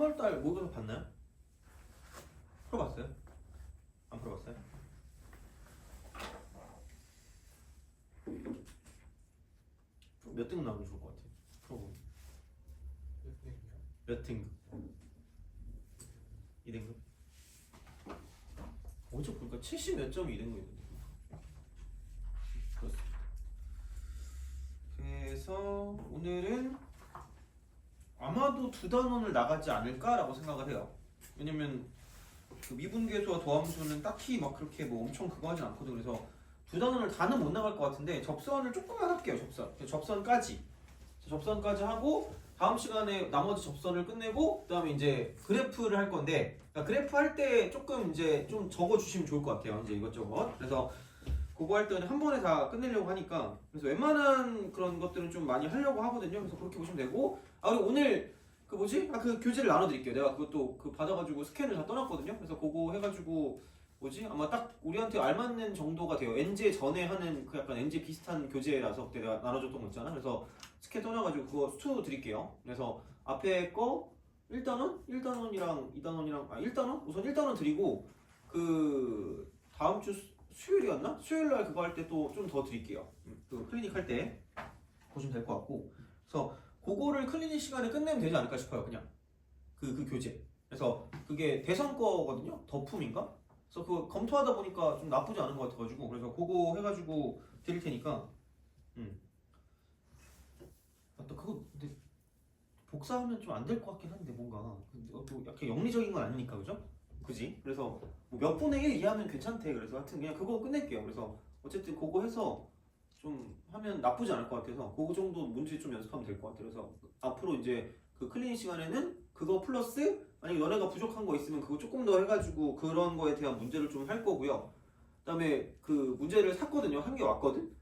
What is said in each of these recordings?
3월달 모의고사 봤나요? 풀어봤어요? 안 풀어봤어요? 몇 등급 나오면 좋을 것 같아요? 풀어보면 몇 등급? 2등급? 어제 보니까 70 몇 점이 2등급이던데. 그렇습니다. 그래서 오늘은 아마도 두 단원을 나가지 않을까라고 생각을 해요. 왜냐면 그 미분계수와 도함수는 딱히 막 그렇게 뭐 엄청 그거 하진 않거든. 그래서 두 단원을 다는 못 나갈 것 같은데 접선을 조금만 할게요. 접선까지 하고 다음 시간에 나머지 접선을 끝내고 그다음에 이제 그래프를 할 건데, 그러니까 그래프 할 때 조금 이제 좀 적어주시면 좋을 것 같아요. 이제 이것저것. 그래서 그거 할 때는 한 번에 다 끝내려고 하니까, 그래서 웬만한 그런 것들은 좀 많이 하려고 하거든요. 그래서 그렇게 보시면 되고, 그리고 오늘 그 뭐지? 그 교재를 나눠드릴게요. 내가 그것도 그 받아가지고 스캔을 다 떠놨거든요. 그래서 그거 해가지고 뭐지? 아마 딱 우리한테 알맞는 정도가 돼요. NJ 전에 하는 그 약간 NJ 비슷한 교재라서 그때 내가 나눠줬던 거 있잖아. 그래서 스캔 떠놔가지고 그거 수투 드릴게요. 그래서 앞에 거 1단원, 1단원이랑 2단원이랑 1단원? 우선 1단원 드리고 그 다음 주 수요일이었나? 수요일날 그거 할 때 또 좀 더 드릴게요. 그 클리닉 할 때 보시면 될 것 같고, 그래서 그거를 클리닉 시간에 끝내면 되지 않을까 싶어요. 그냥 그 교재. 그래서 그게 대상 거거든요. 덕품인가? 그래서 그거 검토하다 보니까 좀 나쁘지 않은 것 같아가지고, 그래서 그거 해가지고 드릴 테니까. 맞다. 그거 근데 복사하면 좀 안 될 것 같긴 한데 뭔가 또 약간 영리적인 건 아니니까, 그죠? 그지? 그래서 뭐 몇 분의 1 이하면 괜찮대. 그래서 하여튼 그냥 그거 끝낼게요. 그래서 어쨌든 그거 해서 좀 하면 나쁘지 않을 것 같아서 그거 정도 문제 좀 연습하면 될 것 같아요. 그래서 앞으로 이제 그 클리닉 시간에는 그거 플러스 만약에 너네가 부족한 거 있으면 그거 조금 더 해가지고 그런 거에 대한 문제를 좀 할 거고요. 그다음에 그 문제를 샀거든요. 한 개 왔거든.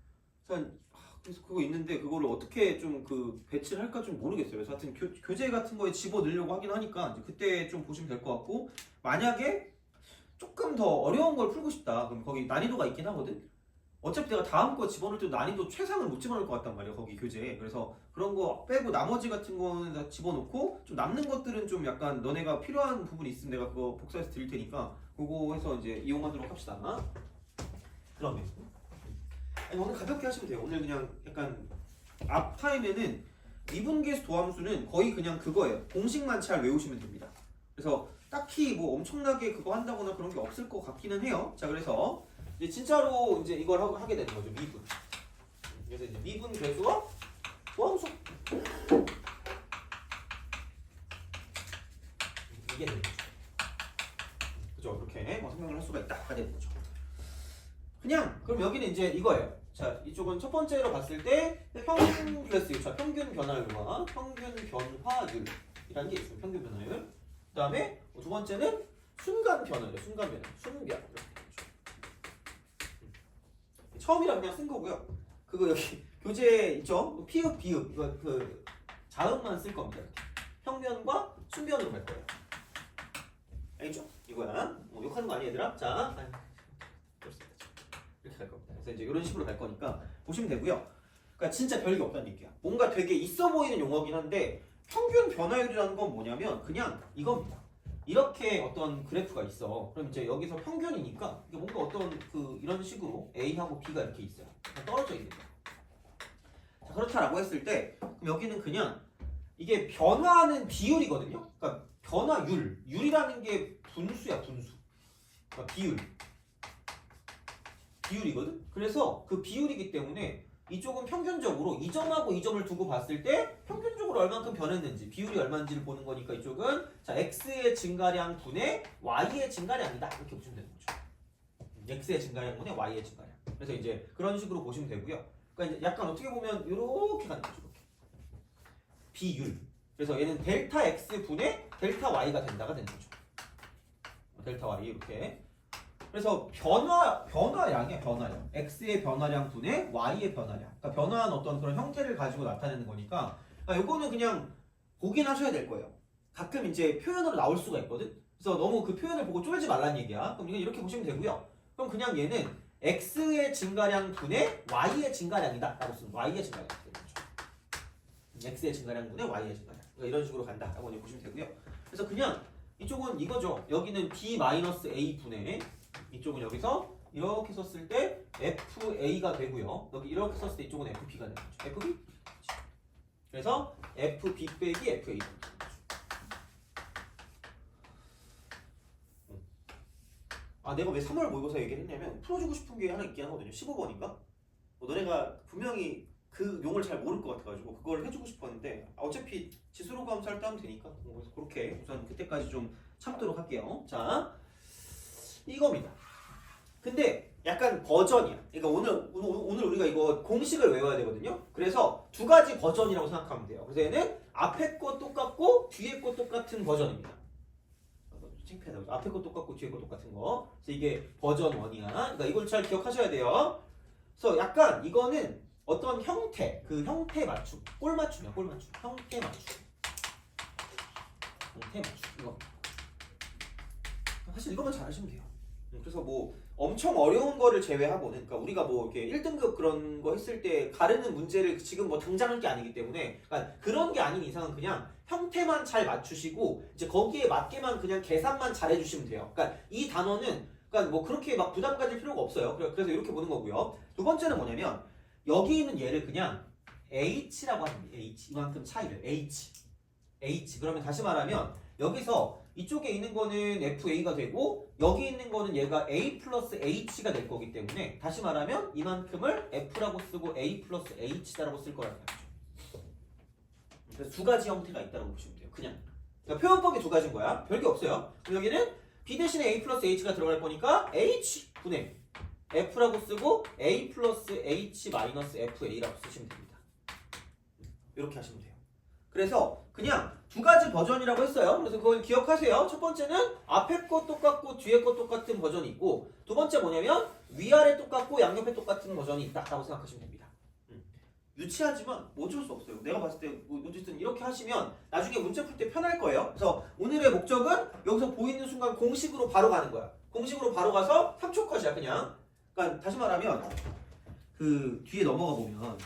그래서 그거 있는데 그거를 어떻게 좀 그 배치를 할까 좀 모르겠어요. 그래서 하여튼 교재 같은 거에 집어 넣으려고 하긴 하니까 이제 그때 좀 보시면 될 것 같고, 만약에 조금 더 어려운 걸 풀고 싶다 그럼 거기 난이도가 있긴 하거든. 어차피 내가 다음 거 집어넣을 때 난이도 최상을 못 집어넣을 것 같단 말이야, 거기 교재에. 그래서 그런 거 빼고 나머지 같은 거는 다 집어넣고, 좀 남는 것들은 좀 약간 너네가 필요한 부분이 있으면 내가 그거 복사해서 드릴 테니까 그거 해서 이제 이용하도록 합시다. 그러면 아니, 오늘 가볍게 하시면 돼요. 오늘 그냥 약간 앞 타임에는 미분계수 도함수는 거의 그냥 그거예요. 공식만 잘 외우시면 됩니다. 그래서 딱히 뭐 엄청나게 그거 한다거나 그런 게 없을 것 같기는 해요. 자, 그래서 이제 진짜로 이제 이걸 하게 되는 거죠. 미분. 그래서 이제 미분계수와 도함수. 이게 되는 거죠. 그죠? 그렇게 뭐 생각을 할 수가 있다가 되는 거죠. 그냥 그럼 여기는 이제 이거예요. 자, 이쪽은 첫 번째로 봤을 때 평균 그랬어요. 자, 평균 변화율과 평균 변화율이라는 게 있어요. 평균 변화율. 그다음에 두 번째는 순간 변화율, 순간 변화, 순변. 처음이라 그냥 쓴 거고요. 그거 여기 교재 있죠? 피읍, 비읍 이거 그 자음만 쓸 겁니다. 이렇게. 평면과 순변으로 갈 거예요. 알겠죠? 이거야. 뭐 욕하는 거 아니야, 얘들아? 자, 그렇습니다. 이렇게 갈 겁니다. 그래서 이제 이런 식으로 갈 거니까 보시면 되고요. 그러니까 진짜 별게 없다는 얘기야. 뭔가 되게 있어 보이는 용어긴 한데, 평균 변화율이라는 건 뭐냐면 그냥 이겁니다. 이렇게 어떤 그래프가 있어. 그럼 이제 여기서 평균이니까 이게 뭔가 어떤 그 이런 식으로 A하고 B가 이렇게 있어요. 떨어져 있는 거야. 자, 그렇다라고 했을 때 그럼 여기는 그냥 이게 변화하는 비율이거든요. 그러니까 변화율, 율이라는 게 분수야, 분수. 그러니까 비율이거든. 그래서 그 비율이기 때문에 이쪽은 평균적으로 이 점하고 이 점을 두고 봤을 때 평균적으로 얼만큼 변했는지, 비율이 얼마인지를 보는 거니까 이쪽은 자 x의 증가량 분의 y의 증가량이다 이렇게 보시면 되는 거죠. x의 증가량 분의 y의 증가량. 그래서 이제 그런 식으로 보시면 되고요. 그러니까 이제 약간 어떻게 보면 이렇게 가는 거죠. 이렇게. 비율. 그래서 얘는 델타 x 분의 델타 y가 된다가 되는 거죠. 델타 y 이렇게. 그래서 변화량이야, 변화량. x의 변화량 분의 y의 변화량. 그러니까 변화한 어떤 그런 형태를 가지고 나타내는 거니까, 그러니까 요거는 그냥 보긴 하셔야 될 거예요. 가끔 이제 표현으로 나올 수가 있거든. 그래서 너무 그 표현을 보고 쫄지 말라는 얘기야. 그럼 이건 이렇게 보시면 되고요. 그럼 그냥 얘는 x의 증가량 분의 y의 증가량이다 라고 쓰면 y의 증가량 되는 거죠. x의 증가량분의 y의 증가량. 그러니까 이런 식으로 간다라고 이제 보시면 되고요. 그래서 그냥 이쪽은 이거죠. 여기는 b-a 분의 이쪽은 여기서 이렇게 썼을 때 fa가 되고요. 여기 이렇게 썼을 때 이쪽은 fb가 되는 거죠. fb. 그래서 fb 빼기 fa. 아, 내가 왜 3월 모의고사 얘기를 했냐면 풀어주고 싶은 게 하나 있긴 하거든요. 15번인가? 너네가 분명히 그 용을 잘 모를 것 같아가지고 그걸 해주고 싶었는데 어차피 지수로 감수할 때 하면 되니까 그래서 그렇게 우선 그때까지 좀 참도록 할게요. 자, 이겁니다. 근데 약간 버전이야. 그러니까 오늘 우리가 이거 공식을 외워야 되거든요. 그래서 두 가지 버전이라고 생각하면 돼요. 그래서 얘는 앞에 거 똑같고 뒤에 거 똑같은 버전입니다. 창피하다. 앞에 거 똑같고 뒤에 거 똑같은 거. 그래서 이게 버전 1이야. 그러니까 이걸 잘 기억하셔야 돼요. 그래서 약간 이거는 어떤 형태, 그 형태 맞춤, 꼴 맞춤이야, 꼴 맞춤, 형태 맞춤, 형태 맞춤 이거. 사실 이거만 잘하시면 돼요. 그래서 뭐 엄청 어려운 거를 제외하고는, 그러니까 우리가 뭐 이렇게 1등급 그런 거 했을 때 가르는 문제를 지금 뭐 당장 할 게 아니기 때문에, 그러니까 그런 게 아닌 이상은 그냥 형태만 잘 맞추시고 이제 거기에 맞게만 그냥 계산만 잘 해주시면 돼요. 그러니까 이 단어는 그러니까 뭐 그렇게 막 부담 가질 필요가 없어요. 그래서 이렇게 보는 거고요. 두 번째는 뭐냐면 여기 있는 얘를 그냥 h라고 하면 돼. h 이만큼 차이를 h. 그러면 다시 말하면 여기서 이쪽에 있는 거는 fa가 되고 여기 있는 거는 얘가 a 플러스 h가 될 거기 때문에 다시 말하면 이만큼을 f라고 쓰고 a 플러스 h다라고 쓸 거라는 말이죠. 그래서 두 가지 형태가 있다고 보시면 돼요. 그냥 그러니까 표현법이 두 가지인 거야. 별게 없어요. 그럼 여기는 b 대신에 a 플러스 h가 들어갈 거니까 h 분의 f라고 쓰고 a 플러스 h 마이너스 fa라고 쓰시면 됩니다. 이렇게 하시면 돼요. 그래서 그냥 두 가지 버전이라고 했어요. 그래서 그걸 기억하세요. 첫 번째는 앞에 거 똑같고 뒤에 거 똑같은 버전이 있고, 두 번째 뭐냐면 위아래 똑같고 양옆에 똑같은 버전이 있다라고 생각하시면 됩니다. 유치하지만 어쩔 수 없어요. 내가 봤을 때 어쨌든 이렇게 하시면 나중에 문제 풀 때 편할 거예요. 그래서 오늘의 목적은 여기서 보이는 순간 공식으로 바로 가는 거야. 공식으로 바로 가서 3초 컷이야 그냥. 그러니까 다시 말하면 그 뒤에 넘어가 보면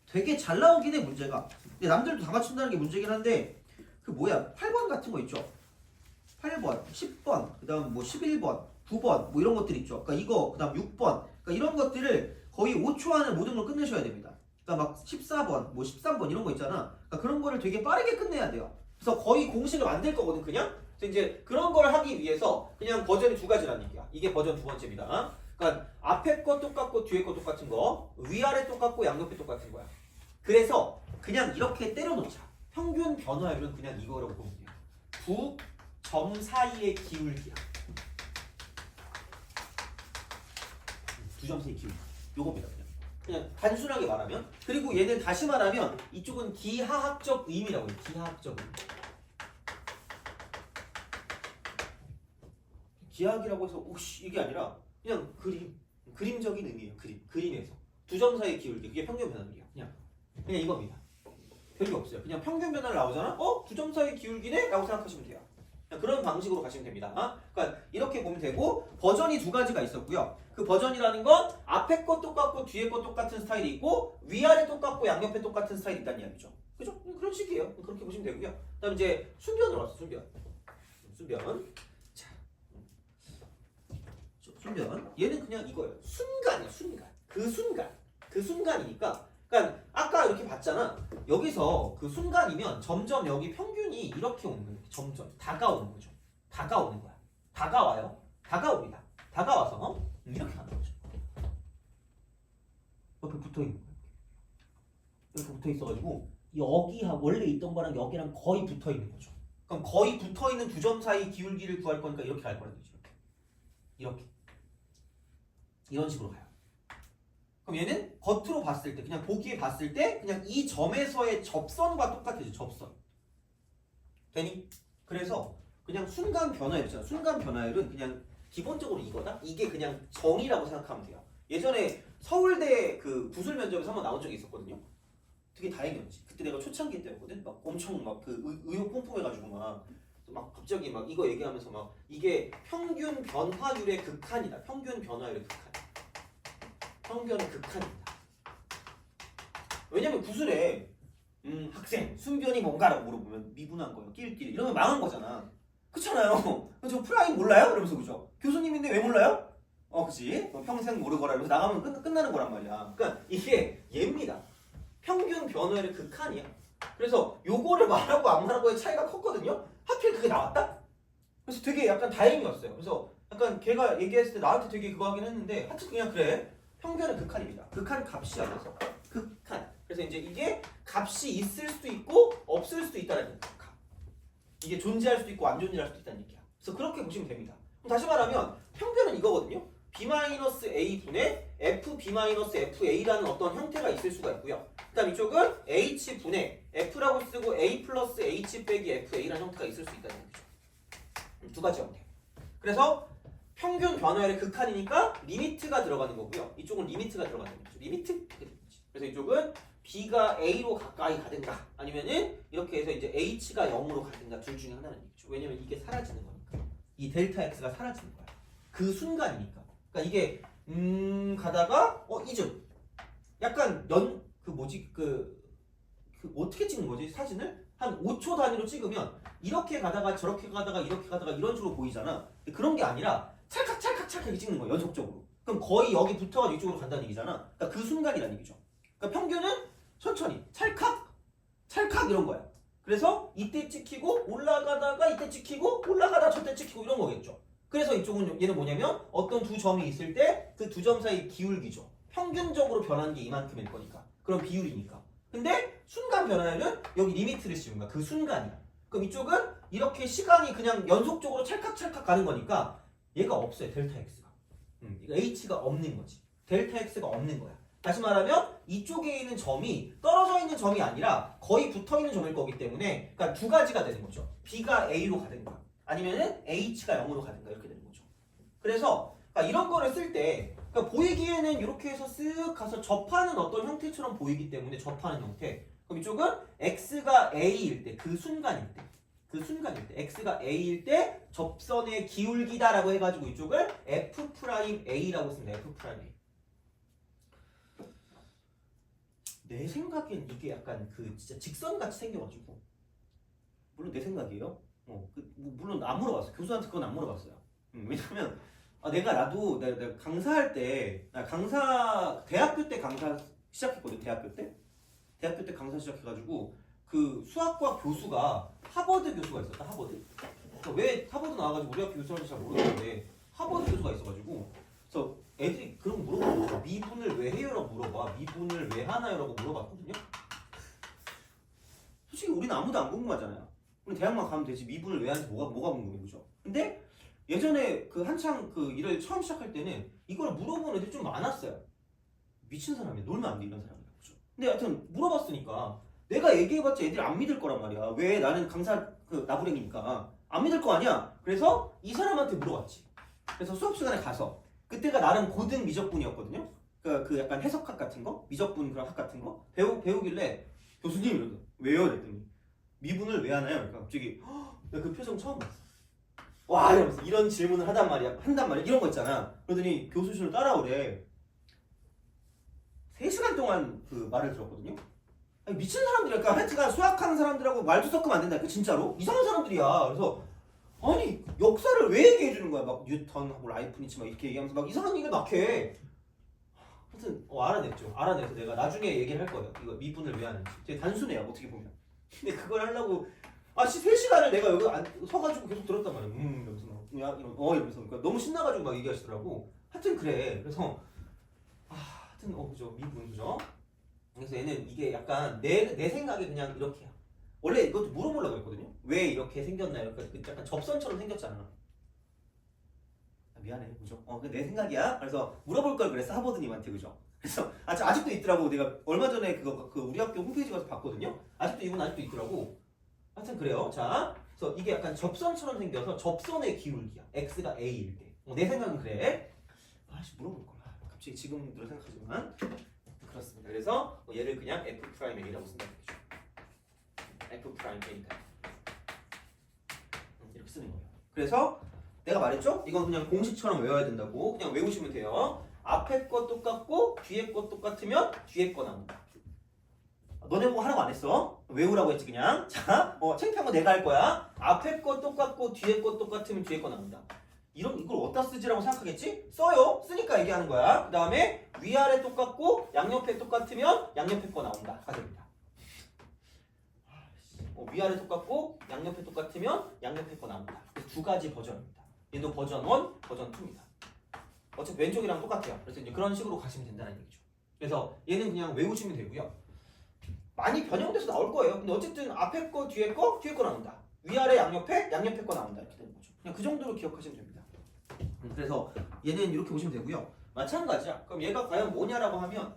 되게 잘 나오긴 해 문제가. 근데 남들도 다 맞춘다는 게 문제긴 한데 그 뭐야 8번 같은 거 있죠. 8번, 10번, 그다음 뭐 11번, 9번 뭐 이런 것들 있죠. 그러니까 이거 그다음 6번. 그러니까 이런 것들을 거의 5초 안에 모든 걸 끝내셔야 됩니다. 그러니까 막 14번, 뭐 13번 이런 거 있잖아. 그러니까 그런 거를 되게 빠르게 끝내야 돼요. 그래서 거의 공식을 만들 거거든 그냥. 그래서 이제 그런 걸 하기 위해서 그냥 버전이 두 가지라는 얘기야. 이게 버전 두 번째입니다. 그러니까 앞에 거 똑같고 뒤에 거 똑같은 거, 위아래 똑같고 양옆에 똑같은 거야. 그래서 그냥 이렇게 때려놓자. 평균 변화율은 그냥 이거라고 보면 돼요. 두 점 사이의 기울기야. 두 점 사이의 기울기. 요겁니다. 그냥 단순하게 말하면. 그리고 얘는 다시 말하면 이쪽은 기하학적 의미라고 해요. 기하학적 의미. 기하학이라고 해서 오씨 이게 아니라 그냥 그림적인 의미예요. 그림에서 두 점 사이의 기울기. 그게 평균 변화율이야. 그냥 이겁니다. 별게 없어요. 그냥 평균 변화를 나오잖아. 두 점 사이의 기울기네? 라고 생각하시면 돼요. 그냥 그런 방식으로 가시면 됩니다. 그러니까 이렇게 보면 되고 버전이 두 가지가 있었고요. 그 버전이라는 건 앞에 거 똑같고 뒤에 거 똑같은 스타일이 있고 위아래 똑같고 양옆에 똑같은 스타일이 있다는 이야기죠. 그죠? 그런 식이에요. 그렇게 보시면 되고요. 그 다음 이제 순변으로 왔어. 순변. 자, 순변. 얘는 그냥 이거예요. 순간이야. 그 순간이니까 그러니까 아까 이렇게 봤잖아. 여기서 그 순간이면 점점 여기 평균이 이렇게 오는 거예요. 점점 다가오는 거죠. 다가오는 거야. 다가와요. 다가옵니다. 다가와서 이렇게 가는 거죠. 옆에 붙어 있는 거예요. 이렇게 붙어 있어가지고 여기하 원래 있던 거랑 여기랑 거의 붙어 있는 거죠. 그럼 거의 붙어 있는 두 점 사이 기울기를 구할 거니까 이렇게 갈 거라는 거죠. 이렇게 이런 식으로 가요. 그럼 얘는 겉으로 봤을 때 그냥 보기에 봤을 때 그냥 이 점에서의 접선과 똑같아져. 접선 되니? 그래서 그냥 순간 변화율 있잖아. 순간 변화율은 그냥 기본적으로 이거다. 이게 그냥 정의라고 생각하면 돼요. 예전에 서울대 그 구술 면접에서 한번 나온 적이 있었거든요. 되게 다행이었지. 그때 내가 초창기 때였거든. 막 엄청 막 그 의욕 뿜뿜해가지고 막 갑자기 막 이거 얘기하면서 막 이게 평균 변화율의 극한이다. 평균 변화율의 극한. 평균은 극한입니다. 왜냐면 구술에 학생 순변이 뭔가라고 물어보면 미분한 거예요. 끼리끼리 이러면 망한 거잖아. 그렇잖아요. 저 프라임 몰라요? 이러면서 그죠? 교수님인데 왜 몰라요? 그치? 평생 모르거라 이러면서 나가면 끝나는 거란 말이야. 그러니까 이게 얘입니다. 평균 변화율의 극한이야. 그래서 요거를 말하고 안 말하고의 차이가 컸거든요. 하필 그게 나왔다? 그래서 되게 약간 다행이었어요. 그래서 약간 걔가 얘기했을 때 나한테 되게 그거 하긴 했는데 하여튼 그냥 그래. 평균은 극한입니다. 극한 값이야. 그래서 극한. 그래서 이제 이게 값이 있을 수도 있고 없을 수도 있다는 얘기야. 이게 존재할 수도 있고 안 존재할 수도 있다는 얘기야. 그래서 그렇게 보시면 됩니다. 그럼 다시 말하면 평균은 이거거든요. b-a 분의 f-fa라는 어떤 형태가 있을 수가 있고요. 그 다음 이쪽은 h 분의 f라고 쓰고 a 플러스 h 빼기 fa라는 형태가 있을 수 있다는 얘기죠. 두 가지 형태. 그래서 평균 변화율의 극한이니까 리미트가 들어가는 거고요. 이쪽은 리미트가 들어가는 거죠. 리미트? 그래서 이쪽은 b가 a로 가까이 가든가 아니면은 이렇게 해서 이제 h가 0으로 가든가 둘 중에 하나는 얘기죠. 왜냐면 이게 사라지는 거니까. 이 델타 x가 사라지는 거야. 그 순간이니까. 그러니까 이게 가다가 이쯤 약간 어떻게 찍는 거지 사진을? 한 5초 단위로 찍으면 이렇게 가다가 저렇게 가다가 이렇게 가다가 이런 식으로 보이잖아. 근데 그런 게 아니라 찰칵찰칵찰칵 이렇게 찍는 거야 연속적으로. 그럼 거의 여기 붙어가지고 이쪽으로 간다는 얘기잖아. 그러니까 그 순간이라는 얘기죠. 그러니까 평균은 천천히 찰칵 찰칵 이런 거야. 그래서 이때 찍히고 올라가다가 이때 찍히고 올라가다가 저때 찍히고 이런 거겠죠. 그래서 이쪽은 얘는 뭐냐면 어떤 두 점이 있을 때 그 두 점 사이 기울기죠. 평균적으로 변하는 게 이만큼일 거니까. 그럼 비율이니까. 근데 순간 변화율은 여기 리미트를 씌운 거야. 그 순간이야. 그럼 이쪽은 이렇게 시간이 그냥 연속적으로 찰칵찰칵 가는 거니까 얘가 없어요. 델타 X가. 이거 H가 없는 거지. 델타 X가 없는 거야. 다시 말하면 이쪽에 있는 점이 떨어져 있는 점이 아니라 거의 붙어 있는 점일 거기 때문에 그러니까 두 가지가 되는 거죠. B가 A로 가든가 아니면은 H가 0으로 가든가 이렇게 되는 거죠. 그래서 그러니까 이런 거를 쓸 때 그러니까 보이기에는 이렇게 해서 쓱 가서 접하는 어떤 형태처럼 보이기 때문에 접하는 형태. 그럼 이쪽은 X가 A일 때 그 순간일 때 X가 A일 때 접선의 기울기다라고 해가지고 이쪽을 F'A라고 씁니다. F'A. 내 생각엔 이게 약간 진짜 직선같이 생겨가지고 물론 내 생각이에요. 물론 안 물어봤어요. 교수한테 그건 안 물어봤어요. 왜냐면 나도 강사할 때 대학교 때 강사 시작했거든. 대학교 때 강사 시작해가지고 그 수학과 교수가 하버드 교수가 있었다. 하버드. 그러니까 왜 하버드 나와가지고 우리 학교 교수인지 잘 모르겠는데 하버드 교수가 있어가지고 그래서 애들이 그런 거 물어보고 미분을 왜 해요라고 물어봐. 미분을 왜 하나요라고 물어봤거든요. 솔직히 우리는 아무도 안 궁금하잖아요. 우리 대학만 가면 되지 미분을 왜 하는지 뭐가 궁금해 그죠? 근데 예전에 한창 일을 처음 시작할 때는 이걸 물어보는 애들이 좀 많았어요. 미친 사람이야. 놀면 안 돼 이런 사람이야. 그죠? 근데 하여튼 물어봤으니까 내가 얘기해봤자 애들이 안 믿을 거란 말이야. 왜 나는 강사 나부랭이니까 안 믿을 거 아니야. 그래서 이 사람한테 물어봤지. 그래서 수업 시간에 가서 그때가 나름 고등 미적분이었거든요. 그 약간 해석학 같은 거, 미적분 그런 학 같은 거 배우길래 교수님 이러더 왜요? 그랬더니 미분을 왜 하나요? 그러니까 갑자기 내가 그 표정 처음 봤어. 와 이러면서 이런 질문을 한단 말이야 이런 거 있잖아. 그러더니 교수실로 따라오래. 3시간 동안 그 말을 들었거든요. 아니, 미친 사람들이야. 하여튼간 수학하는 사람들하고 말도 섞으면 안 된다. 진짜로 이상한 사람들이야. 그래서 아니 역사를 왜 얘기해 주는 거야? 막 뉴턴하고 라이프니츠 막 이렇게 얘기하면서 막 이상한 얘기를 막 해. 하여튼 알아냈죠. 알아내서 내가 나중에 얘기를 할 거예요. 이거 미분을 왜 하는지. 되게 단순해요. 어떻게 보면. 근데 그걸 하려고 3시간을 내가 여기 서가지고 계속 들었단 말이야. 이러면서 막 이러면서 그러니까 너무 신나가지고 막 얘기하시더라고. 하여튼 그래. 그래서 하여튼 그죠 미분 그죠. 그래서 얘는 이게 약간 내 생각에 그냥 이렇게야. 원래 이것도 물어보려고 했거든요. 왜 이렇게 생겼나 이렇게 약간 접선처럼 생겼잖아. 미안해 그죠? 내 생각이야. 그래서 물어볼 걸 그랬어 하버드님한테 그죠? 그래서 아직도 있더라고. 내가 얼마 전에 그 우리 학교 홈페이지 가서 봤거든요. 이분 아직도 있더라고. 하여튼 그래요. 자, 그래서 이게 약간 접선처럼 생겨서 접선의 기울기야. X가 A일 때. 내 생각은 그래. 물어볼 걸. 갑자기 지금 들어 생각하지만 그렇습니다. 그래서 얘를 그냥 F'A라고 쓴다는 거죠. F'A니까 이렇게 쓰는 거예요. 그래서 내가 말했죠? 이건 그냥 공식처럼 외워야 된다고. 그냥 외우시면 돼요. 앞에 거 똑같고 뒤에 거 똑같으면 뒤에 거 나온다. 너네 보고 하라고 안 했어. 외우라고 했지 그냥. 자, 창피한 거 내가 할 거야. 앞에 거 똑같고 뒤에 거 똑같으면 뒤에 거 나온다. 이걸 어디다 쓰지라고 생각하겠지? 써요. 쓰니까 얘기하는 거야. 그 다음에 위아래 똑같고 양옆에 똑같으면 양옆에 거 나온다가 됩니다. 위아래 똑같고 양옆에 똑같으면 양옆에 거 나온다. 두 가지 버전입니다. 얘도 버전 1, 버전 2입니다. 어차피 왼쪽이랑 똑같아요. 그래서 이제 그런 식으로 가시면 된다는 얘기죠. 그래서 얘는 그냥 외우시면 되고요. 많이 변형돼서 나올 거예요. 근데 어쨌든 앞에 거, 뒤에 거 나온다. 위아래 양옆에 거 나온다. 이렇게 되는 거죠. 그냥 그 정도로 기억하시면 됩니다. 그래서 얘는 이렇게 보시면 되고요. 마찬가지야. 그럼 얘가 과연 뭐냐라고 하면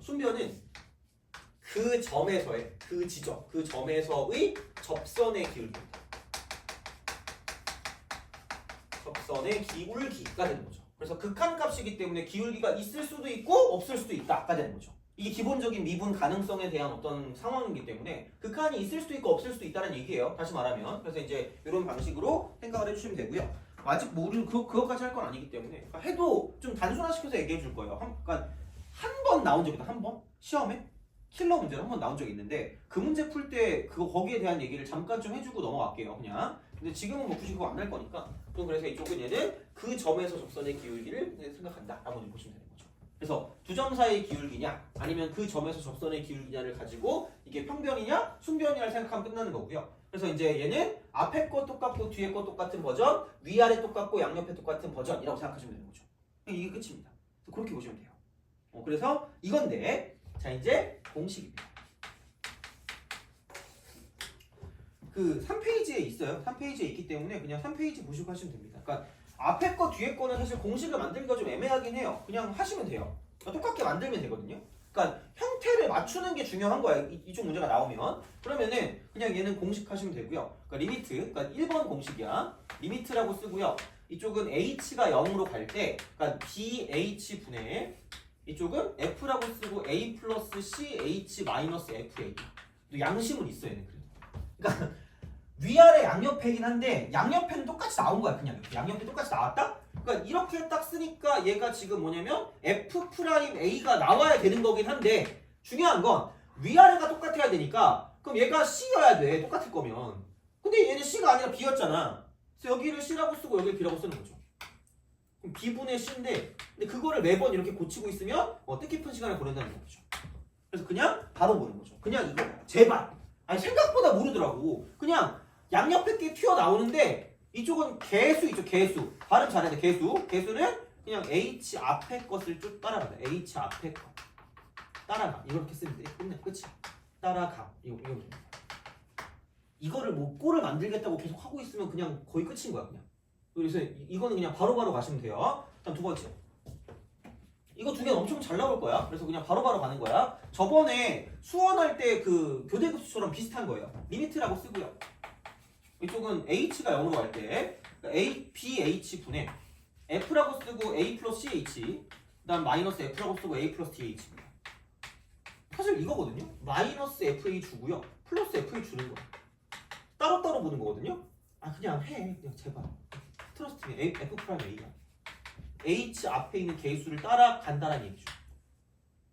순변은 그 점에서의 그 지점, 그 점에서의 접선의 기울기입니다. 접선의 기울기가 되는 거죠. 그래서 극한값이기 때문에 기울기가 있을 수도 있고 없을 수도 있다가 되는 거죠. 이게 기본적인 미분 가능성에 대한 어떤 상황이기 때문에 극한이 있을 수도 있고 없을 수도 있다는 얘기예요. 다시 말하면. 그래서 이제 이런 방식으로 생각을 해주시면 되고요. 아직 뭐 우리는 그것까지 할 건 아니기 때문에 그러니까 해도 좀 단순화시켜서 얘기해 줄 거예요. 그러니까 한 번 나온 적이다. 한 번? 시험에? 킬러 문제로 한 번 나온 적이 있는데 그 문제 풀 때 거기에 대한 얘기를 잠깐 좀 해주고 넘어갈게요. 그냥. 근데 지금은 뭐 굳이 그거 안 할 거니까. 그럼 그래서 이쪽은 얘는 그 점에서 접선의 기울기를 생각한다. 라고 보시면 되는 거죠. 그래서 두 점 사이의 기울기냐 아니면 그 점에서 접선의 기울기냐를 가지고 이게 평변이냐 순변이냐를 생각하면 끝나는 거고요. 그래서 이제 얘는 앞에 거 똑같고 뒤에 거 똑같은 버전, 위아래 똑같고 양옆에 똑같은 버전이라고 생각하시면 되는 거죠. 이게 끝입니다. 그렇게 보시면 돼요. 그래서 이건데 자 이제 공식입니다. 그 3페이지에 있어요. 3페이지에 있기 때문에 그냥 3페이지 보시고 하시면 됩니다. 그러니까 앞에 거 뒤에 거는 사실 공식을 만들기가 좀 애매하긴 해요. 그냥 하시면 돼요. 그러니까 똑같게 만들면 되거든요. 그러니까 형태를 맞추는 게 중요한 거야. 이쪽 문제가 나오면. 그러면은 그냥 얘는 공식 하시면 되고요. 그러니까 리미트, 그러니까 1번 공식이야. 리미트라고 쓰고요. 이쪽은 h가 0으로 갈 때, 그러니까 bh분의 이쪽은 f라고 쓰고 a 플러스 ch 마이너스 fa. 양심은 있어 얘는 그래도. 그러니까 위아래 양옆이긴 한데 양옆에는 똑같이 나온 거야. 그냥 양옆에 똑같이 나왔다? 그러니까 이렇게 딱 쓰니까 얘가 지금 뭐냐면 f'a가 나와야 되는 거긴 한데 중요한 건 위아래가 똑같아야 되니까 그럼 얘가 c여야 돼. 똑같을 거면. 근데 얘는 c가 아니라 b였잖아. 그래서 여기를 c라고 쓰고 여기를 b라고 쓰는 거죠. 그럼 b분의 c인데 근데 그거를 매번 이렇게 고치고 있으면 뜻깊은 시간을 보낸다는 거죠. 그래서 그냥 바로 보는 거죠. 그냥 이거 제발. 아니 생각보다 모르더라고. 그냥 양옆에 게 튀어나오는데 이쪽은 개수 있죠. 개수. 발음 잘해야 돼. 개수. 개수는 그냥 h 앞에 것을 쭉 따라가다. h 앞에 것. 따라가. 이렇게 쓰면 돼. 끝내. 끝이야. 따라가. 이거 됩니다. 이거를 뭐 꼴을 만들겠다고 계속 하고 있으면 그냥 거의 끝인 거야. 그냥. 그래서 이거는 그냥 바로바로 가시면 돼요. 다음 두 번째. 이거 두 개는 엄청 잘 나올 거야. 그래서 그냥 바로바로 가는 거야. 저번에 수원할 때 그 교대급수처럼 비슷한 거예요. 리미트라고 쓰고요. 이쪽은 h가 0으로 갈 때 bh 분의 f라고 쓰고 a 플러스 ch 그 다음 마이너스 f라고 쓰고 a 플러스 dh 사실 이거거든요. 마이너스 fa 주고요. 플러스 fa 주는 거야. 따로따로 보는 거거든요. 그냥 해. 그냥 제발. 트러스트 미. f 프라임 a가 h 앞에 있는 개수를 따라간다는 얘기죠.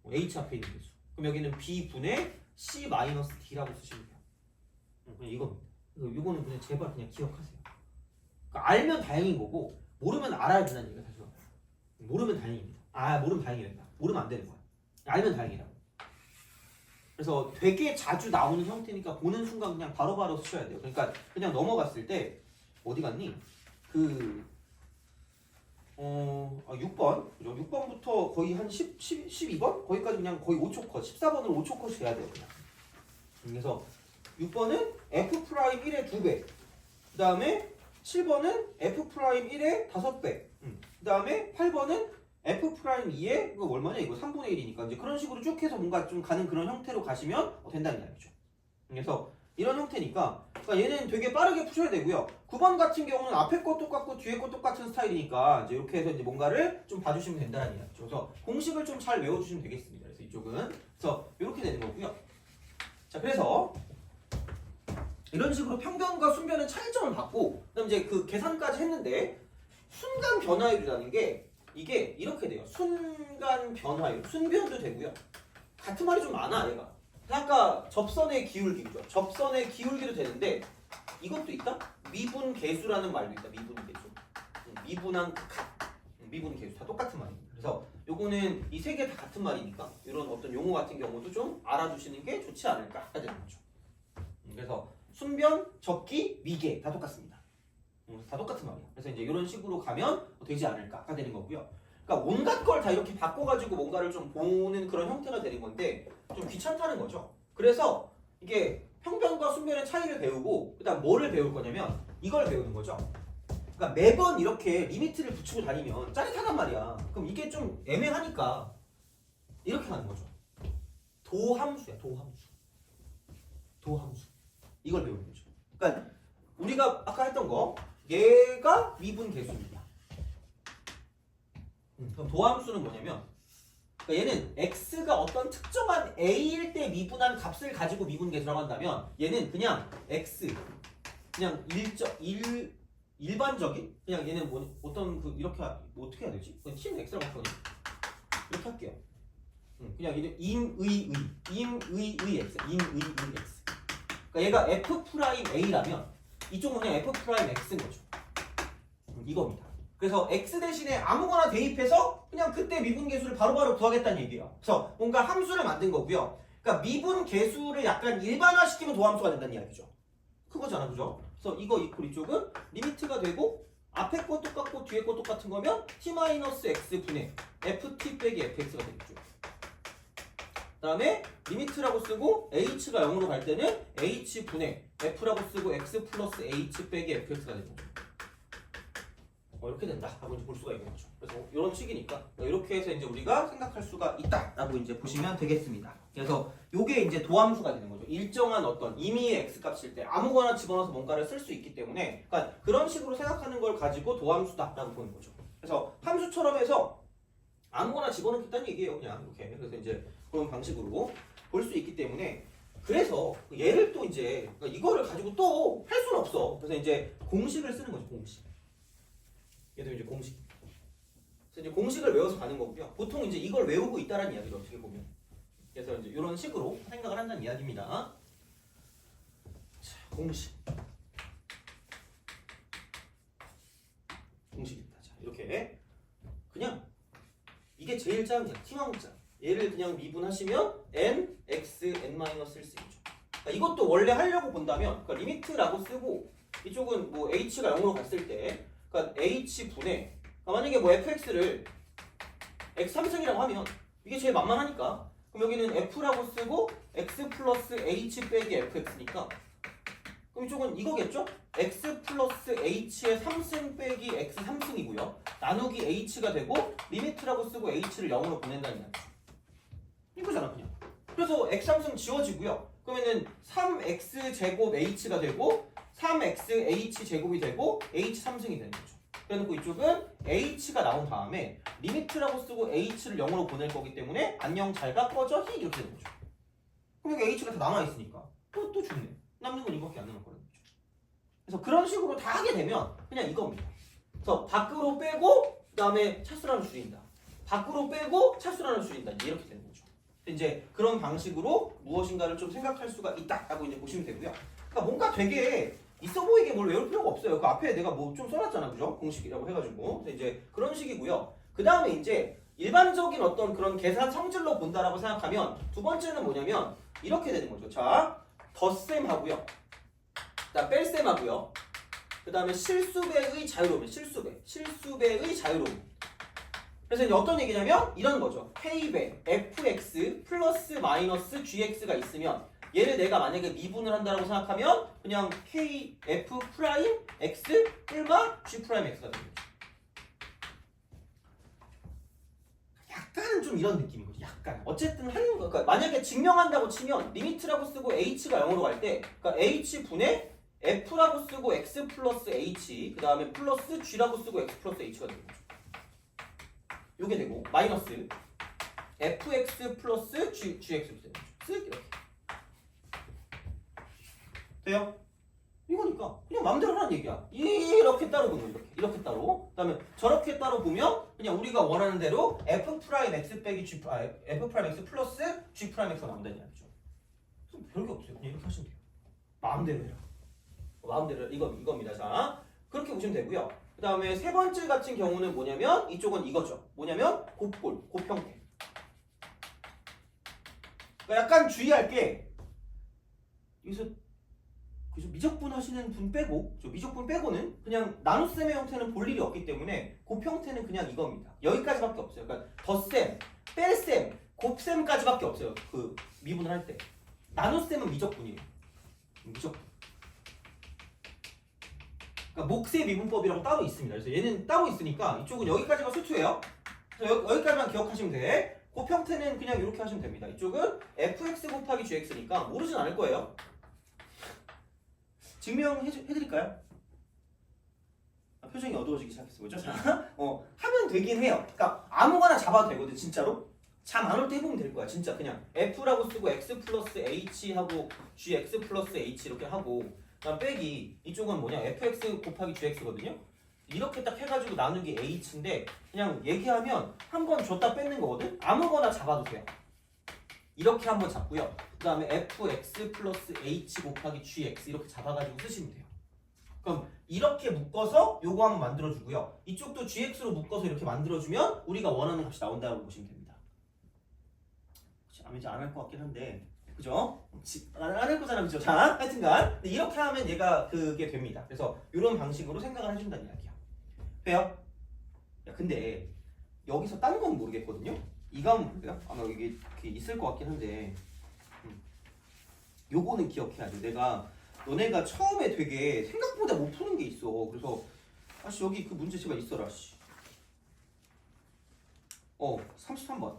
h 앞에 있는 개수. 그럼 여기는 b분의 c 마이너스 d라고 쓰시면 돼요. 그냥 이겁니다. 이거는 그냥 제발 그냥 기억하세요. 그러니까 알면 다행인 거고 모르면 알아야 된다는 얘기가 다시 와요. 모르면 다행입니다. 모르면 다행이란다. 모르면 안 되는 거야. 알면 다행이라고. 그래서 되게 자주 나오는 형태니까 보는 순간 그냥 바로바로 쓰셔야 돼요. 그러니까 그냥 넘어갔을 때 어디 갔니? 6번. 그죠? 6번부터 거의 한 12번? 거기까지 그냥 거의 5초 컷. 14번으로 5초 컷 해야 돼요. 그냥. 그래서 6번은 F'1의 2배. 그 다음에 7번은 F'1의 5배. 그 다음에 8번은 F'2의 이거 얼마냐? 이거 3분의 1이니까 이제 그런 식으로 쭉 해서 뭔가 좀 가는 그런 형태로 가시면 된다는 이야기죠. 그래서 이런 형태니까 그러니까 얘는 되게 빠르게 푸셔야 되고요. 9번 같은 경우는 앞에 거 똑같고 뒤에 거 똑같은 스타일이니까 이제 이렇게 해서 이제 뭔가를 좀 봐주시면 된다는 이야기죠. 그래서 공식을 좀 잘 외워주시면 되겠습니다. 그래서 이쪽은 그래서 이렇게 되는 거고요. 자, 그래서 이런 식으로 평변과 순변의 차이점을 받고 그다음 이제 그 계산까지 했는데 순간 변화율이라는 게 이게 이렇게 돼요. 순간 변화율, 순변도 되고요. 같은 말이 좀 많아 얘가. 아까 접선의 기울기죠. 접선의 기울기도 되는데 이것도 있다? 미분 계수라는 말도 있다. 미분 계수. 미분한 값. 미분 계수 다 똑같은 말입니다. 그래서 요거는 이 세 개 다 같은 말이니까 이런 어떤 용어 같은 경우도 좀 알아두시는 게 좋지 않을까 하는 거죠. 그래서 순변, 적기, 미계 다 똑같습니다. 다 똑같은 말이에요. 그래서 이제 이런 식으로 가면 되지 않을까가 되는 거고요. 그러니까 온갖 걸 다 이렇게 바꿔가지고 뭔가를 좀 보는 그런 형태가 되는 건데 좀 귀찮다는 거죠. 그래서 이게 평변과 순변의 차이를 배우고 그다음 뭐를 배울 거냐면 이걸 배우는 거죠. 그러니까 매번 이렇게 리미트를 붙이고 다니면 짜릿하단 말이야. 그럼 이게 좀 애매하니까 이렇게 하는 거죠. 도함수야, 도함수. 도함수. 이걸 배우는 거죠. 그러니까 우리가 아까 했던 거 얘가 미분 계수입니다. 그럼 도함수는 뭐냐면 그러니까 얘는 x가 어떤 특정한 a일 때 미분한 값을 가지고 미분 계수라고 한다면 얘는 그냥 x 그냥 일반적인 그냥 얘는 뭐 어떤 그 이렇게 뭐 어떻게 해야 되지? 그냥 t는 x라고 할 거니 이렇게 할게요. 그냥 이제 임의의 x 임의의 x. 그러니까 얘가 f 프라임 a라면 이쪽은 그냥 f 프라임 x인 거죠. 이겁니다. 그래서 x 대신에 아무거나 대입해서 그냥 그때 미분 계수를 바로바로 구하겠다는 얘기예요. 그래서 뭔가 함수를 만든 거고요. 그러니까 미분 계수를 약간 일반화시키면 도함수가 된다는 이야기죠. 그거잖아, 그죠? 그래서 이거 이퀄 이쪽은 리미트가 되고 앞에 거 똑같고 뒤에 거 똑같은 거면 t-x 분의 ft 빼기 fx가 되겠죠. 그 다음에 리미트라고 쓰고 h가 0으로 갈 때는 h 분의 f라고 쓰고 x 플러스 h 빼기 fx가 되는 거죠. 이렇게 된다 라고 이제 볼 수가 있는 거죠. 그래서 이런 식이니까 이렇게 해서 이제 우리가 생각할 수가 있다 라고 이제 보시면 되겠습니다. 그래서 요게 이제 도함수가 되는 거죠. 일정한 어떤 임의의 x 값일 때 아무거나 집어넣어서 뭔가를 쓸 수 있기 때문에 그러니까 그런 식으로 생각하는 걸 가지고 도함수다 라고 보는 거죠. 그래서 함수처럼 해서 아무거나 집어넣겠다는 얘기예요. 그냥 이렇게. 그래서 이제 그런 방식으로 볼 수 있기 때문에 그래서 얘를 또 이제 그러니까 이거를 가지고 또 할 수는 없어. 그래서 이제 공식을 쓰는 거죠. 공식. 얘도 이제 공식. 그래서 이제 공식을 외워서 가는 거고요. 보통 이제 이걸 외우고 있다라는 이야기를 어떻게 보면. 그래서 이제 이런 식으로 생각을 한다는 이야기입니다. 자, 공식. 공식입니다. 자, 이렇게 그냥 이게 제일 작은 게 T망장. 얘를 그냥 미분하시면 n, x, n-1 쓸 수 있죠. 그러니까 이것도 원래 하려고 본다면 그러니까 리미트라고 쓰고 이쪽은 뭐 h가 0으로 갔을 때 그러니까 h분의 그러니까 만약에 뭐 fx를 x3승이라고 하면 이게 제일 만만하니까 그럼 여기는 f라고 쓰고 x 플러스 h 빼기 fx니까 그럼 이쪽은 이거겠죠? x 플러스 h의 3승 빼기 x 3승이고요. 나누기 h가 되고 리미트라고 쓰고 h를 0으로 보낸다는 이야기죠. 이거잖아 그냥. 그래서 x 3승 지워지고요. 그러면은 3x 제곱 h가 되고 3x h 제곱이 되고 h 3승이 되는 거죠. 그래놓고 이쪽은 h가 나온 다음에 리미트라고 쓰고 h를 0으로 보낼 거기 때문에 안녕 잘가 꺼져 히 이렇게 되는 거죠. 그럼 여기 h가 다 남아있으니까 또 죽네. 남는 건 이거밖에 안 남았거든요. 그래서 그런 식으로 다 하게 되면 그냥 이겁니다. 그래서 밖으로 빼고 그 다음에 차수란을 줄인다. 밖으로 빼고 차수란을 줄인다. 이렇게 되는 거죠. 이제 그런 방식으로 무엇인가를 좀 생각할 수가 있다라고 이제 보시면 되고요. 그러니까 뭔가 되게 있어 보이게 뭘 외울 필요가 없어요. 그 앞에 내가 뭐 좀 써놨잖아, 그죠? 공식이라고 해가지고. 그래서 이제 그런 식이고요. 그 다음에 이제 일반적인 어떤 그런 계산 성질로 본다라고 생각하면 두 번째는 뭐냐면 이렇게 되는 거죠. 자, 덧셈 하고요. 자, 뺄셈 하고요. 그 다음에 실수배의 자유로움. 실수배의 자유로움. 그래서 이제 어떤 얘기냐면 이런 거죠. k배 fx 플러스 마이너스 gx가 있으면 얘를 내가 만약에 미분을 한다고 생각하면 그냥 k f 프라임 x 뿔마 g 프라임 x가 되는 거죠. 약간 좀 이런 느낌인 거죠. 약간 어쨌든 하는 거. 그러니까 만약에 증명한다고 치면 리미트라고 쓰고 h가 0으로 갈 때 그러니까 h 분의 f라고 쓰고 x 플러스 h 그 다음에 플러스 g라고 쓰고 x 플러스 h가 되는 거죠. 요게 되고 마이너스 fx 플러스 gx 되는 거죠. 쓱 이렇게 돼요? 이거니까 그냥 마음대로 하라는 얘기야. 이렇게 따로 보는 거죠. 이렇게 따로. 그다음에 저렇게 따로 보면 그냥 우리가 원하는 대로 f 프라임 x 빼기 g f 프라임 x 플러스 g 프라임 x가 나온다는 얘기죠. 별게 없어요. 그냥 이렇게 하시면 돼요. 마음대로 해라. 마음대로 해라. 이겁니다. 자, 그렇게 보시면 되고요. 그 다음에 세 번째 같은 경우는 뭐냐면 이쪽은 이거죠. 뭐냐면 곱골, 곱형태. 그러니까 약간 주의할 게 여기서 그죠? 미적분 하시는 분 빼고 미적분 빼고는 그냥 나눗셈의 형태는 볼 일이 없기 때문에 곱형태는 그냥 이겁니다. 여기까지밖에 없어요. 그러니까 덧셈, 뺄셈, 곱셈까지밖에 없어요. 그 미분을 할 때. 나눗셈은 미적분이에요. 미적분. 그러니까 몫의 미분법이라고 따로 있습니다. 그래서 얘는 따로 있으니까 이쪽은 여기까지가 수투예요. 그래서 여기까지만 기억하시면 돼. 곱형태는 그냥 이렇게 하시면 됩니다. 이쪽은 fx 곱하기 gx니까 모르진 않을 거예요. 증명해드릴까요? 표정이 어두워지기 시작했어. 그죠? 자, 하면 되긴 해요. 그러니까 아무거나 잡아도 되거든, 진짜로. 잠 안 올 때 해보면 될 거야, 진짜. 그냥 f라고 쓰고 x 플러스 h 하고 gx 플러스 h 이렇게 하고 그다음 빼기 이쪽은 뭐냐 fx 곱하기 gx거든요. 이렇게 딱 해가지고 나누기 h인데 그냥 얘기하면 한 번 줬다 뺏는 거거든. 아무거나 잡아도 돼요. 이렇게 한번 잡고요. 그 다음에 fx 플러스 h 곱하기 gx 이렇게 잡아가지고 쓰시면 돼요. 그럼 이렇게 묶어서 요거 한번 만들어주고요. 이쪽도 gx로 묶어서 이렇게 만들어주면 우리가 원하는 값이 나온다고 보시면 됩니다. 이제 안 할 것 같긴 한데 그죠? 안 할 거잖아 그죠? 자 하여튼간 이렇게 하면 얘가 그게 됩니다. 그래서 이런 방식으로 생각을 해준다는 이야기야. 돼요? 야 근데 여기서 딴 건 모르겠거든요? 이거 한번 볼래요? 아마 이게 있을 것 같긴 한데 요거는 기억해야 돼. 너네가 처음에 되게 생각보다 못 푸는 게 있어. 그래서 아씨 여기 그 문제 제발 있어라. 씨. 33번.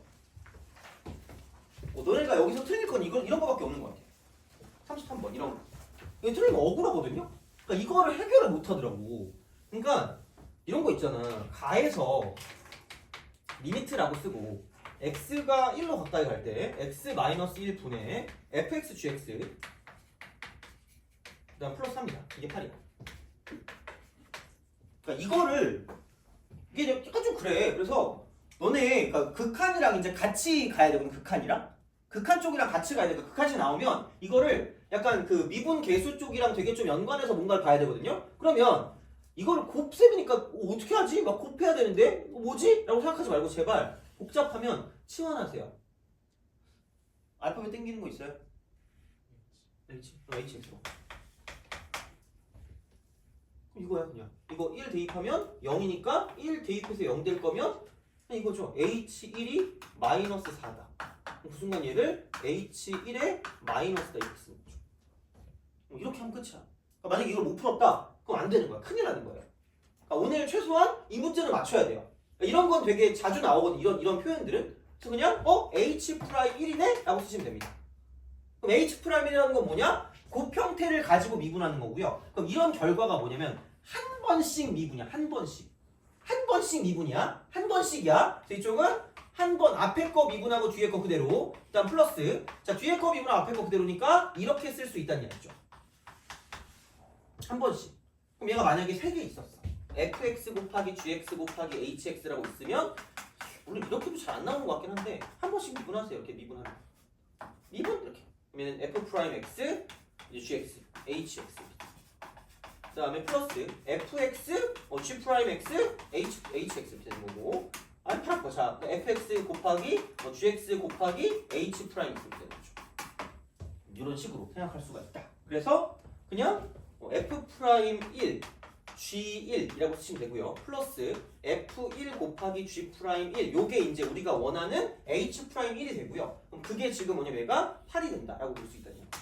너네가 여기서 틀릴 건 이런 거밖에 없는 것 같아. 33번 이런 거. 이거 틀리면 억울하거든요? 그러니까 이거를 해결을 못 하더라고. 그러니까 이런 거 있잖아. 가에서 리미트라고 쓰고 x가 1로 가까이 갈 때 x-1분의 fx gx 그 다음 플러스 3이다. 이게 8이야. 그러니까 이거를 이게 약간 좀 그래. 그래서 너네 그러니까 극한이랑 이제 같이 가야 되거든. 극한 쪽이랑 같이 가야 돼. 극한이 나오면 이거를 약간 그 미분 계수 쪽이랑 되게 좀 연관해서 뭔가를 봐야 되거든요. 그러면 이거를 곱셈이니까 어떻게 하지? 막 곱해야 되는데 뭐지? 라고 생각하지 말고 제발 복잡하면 치환하세요. 알파벳 땡기는 거 있어요? H로. 이거야 그냥. 이거 1 대입하면 0이니까 1 대입해서 0 될 거면 이거죠. H1이 마이너스 4다. 그 순간 얘를 H1에 마이너스다 이렇게 쓰는 거죠. 이렇게 하면 끝이야. 그러니까 만약에 이걸 못 풀었다? 그럼 안 되는 거야. 큰일 나는 거예요. 그러니까 오늘 최소한 이 문제는 맞춰야 돼요. 그러니까 이런 건 되게 자주 나오거든. 이런 표현들은. 그래서 그냥 H'1이네? 라고 쓰시면 됩니다. 그럼 H'1이라는 건 뭐냐? 곱형태를 가지고 미분하는 거고요. 그럼 이런 결과가 뭐냐면 한 번씩 미분이야. 한 번씩 미분이야. 한 번씩이야. 그래서 이쪽은 한 번 앞에 거 미분하고 뒤에 거 그대로. 일단 플러스. 자, 뒤에 거 미분하고 앞에 거 그대로니까 이렇게 쓸 수 있다는 얘기죠. 한 번씩. 그럼 얘가 만약에 3개 있었어. fx 곱하기 gx 곱하기 hx라고 있으면 물론 이렇게도 잘 안 나오는 것 같긴 한데 한 번씩 미분하세요. 이렇게 미분 이렇게. 그러면 f'(x) gx, hx. 그 다음에 플러스 fx, g'x, hx 이렇게 되는 거고. 아니 팔 거. 자, fx 곱하기 gx 곱하기 h' 이렇게 되는 거죠. 이런 식으로 생각할 수가 있다. 그래서 그냥 f'1 G1이라고 쓰시면 되고요. 플러스 F1 곱하기 G'1 요게 이제 우리가 원하는 H'1이 되고요. 그럼 그게 지금 뭐냐면 얘가 8이 된다라고 볼 수 있다는 얘기죠.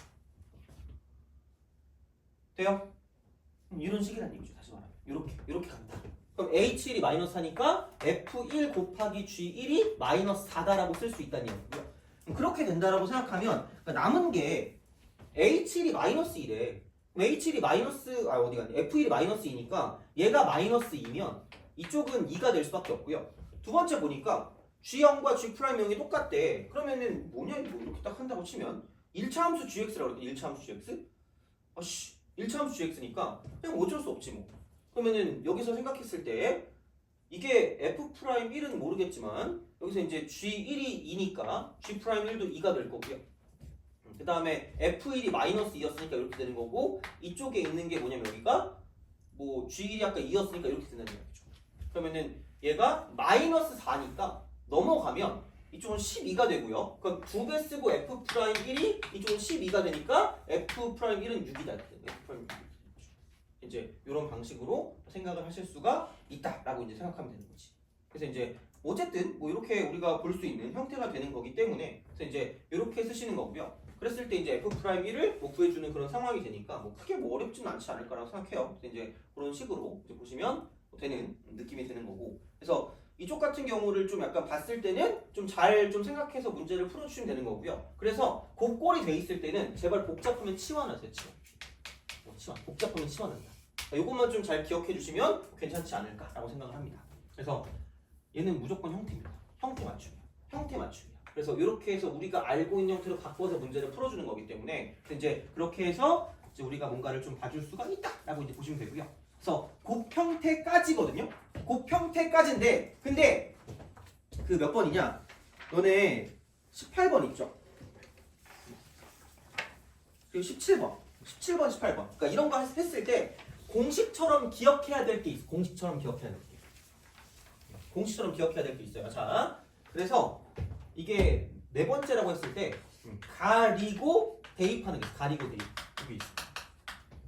돼요? 이런 식이라는 얘기죠. 다시 말하면 이렇게 간다. 그럼 H1이 마이너스 4니까 F1 곱하기 G1이 마이너스 4다라고 쓸 수 있다는 얘기고요. 그럼 그렇게 된다라고 생각하면 그러니까 남은 게 H1이 마이너스 1에 H1이 마이너스 어디 갔냐? F1이 마이너스 2니까 얘가 마이너스 2면 이쪽은 2가 될 수밖에 없고요. 두 번째 보니까 G0과 G'0이 똑같대. 그러면은 뭐냐 뭐 이렇게 딱 한다고 치면 1차 함수 gx라고 그랬더니 1차 함수 gx? 1차 함수 gx니까 그냥 어쩔 수 없지 뭐. 그러면은 여기서 생각했을 때 이게 F'1은 모르겠지만 여기서 이제 G1이 2니까 G'1도 2가 될 거고요. 그 다음에 F1이 마이너스 2였으니까 이렇게 되는 거고 이쪽에 있는 게 뭐냐면 여기가 뭐 G1이 아까 2였으니까 이렇게 된다는 얘기죠. 그러면은 얘가 마이너스 4니까 넘어가면 이쪽은 12가 되고요. 그럼 두 개 쓰고 F'1이 이쪽은 12가 되니까 F'1은 6이다. F'6. 이제 이런 방식으로 생각을 하실 수가 있다라고 이제 생각하면 되는 거지. 그래서 이제 어쨌든 뭐 이렇게 우리가 볼 수 있는 형태가 되는 거기 때문에 그래서 이제 이렇게 쓰시는 거고요. 그랬을 때 이제 F'1을 뭐 구해주는 그런 상황이 되니까 뭐 크게 뭐 어렵지는 않지 않을까라고 생각해요. 그래서 이제 그런 식으로 이제 보시면 되는 느낌이 드는 거고. 그래서 이쪽 같은 경우를 좀 약간 봤을 때는 좀 잘 좀 생각해서 문제를 풀어주시면 되는 거고요. 그래서 곱골이 돼 있을 때는 제발 복잡하면 치환하세요. 치환. 복잡하면 치환한다. 이것만 좀 잘 기억해 주시면 괜찮지 않을까라고 생각을 합니다. 그래서 얘는 무조건 형태입니다. 형태 맞춤이야. 형태 맞춤이야. 그래서 이렇게 해서 우리가 알고 있는 형태로 바꿔서 문제를 풀어주는 거기 때문에 이제 그렇게 해서 이제 우리가 뭔가를 좀 봐줄 수가 있다라고 이제 보시면 되고요. 그래서 곱 형태까지거든요. 곱 형태까지인데 근데 그 몇 번이냐? 너네 18번 있죠? 그리고 17번, 18번. 그러니까 이런 거 했을 때 공식처럼 기억해야 될 게 있어. 공식처럼 기억해야 될 게 있어요. 자, 그래서 이게 네 번째라고 했을 때 가리고 대입하는 게 있어. 가리고 대입. 이게 있어.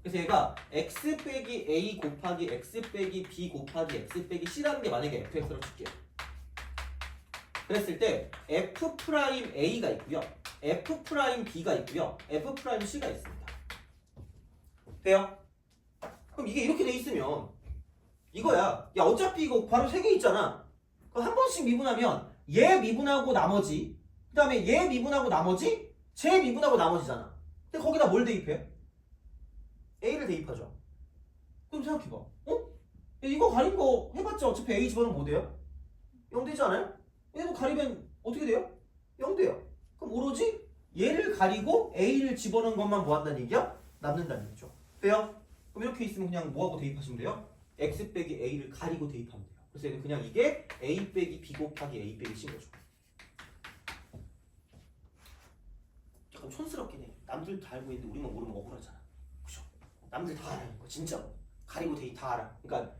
그래서 얘가 x 빼기 a 곱하기 x 빼기 b 곱하기 x 빼기 c라는 게 만약에 fx로 칠게요. 그랬을 때 f 프라임 a가 있고요. f 프라임 b가 있고요. f 프라임 c가 있습니다. 돼요? 그럼 이게 이렇게 돼 있으면 이거야. 야 어차피 이거 바로 세 개 있잖아. 그럼 한 번씩 미분하면 얘 미분하고 나머지 그 다음에 얘 미분하고 나머지 쟤 미분하고 나머지잖아. 근데 거기다 뭘 대입해? A를 대입하죠. 그럼 생각해봐. 어? 야, 이거 가린 거 해봤자 어차피 A 집어넣으면 뭐 돼요? 0 되지 않아요? 얘도 가리면 어떻게 돼요? 0 돼요. 그럼 오로지 얘를 가리고 A를 집어넣은 것만 뭐 한다는 얘기야? 남는다는 얘기죠. 돼요? 그럼 이렇게 있으면 그냥 뭐하고 대입하시면 돼요? X 빼기 A를 가리고 대입하면 돼요. 그래서 얘는 그냥 이게 A 빼기 B 곱하기 A 빼기 C인 거죠. 약간 촌스럽긴 해. 남들 다 알고 있는데 우리만 모르면 억울하잖아. 그죠? 남들 다 알아요. 진짜 가리고 대입 다 알아. 그러니까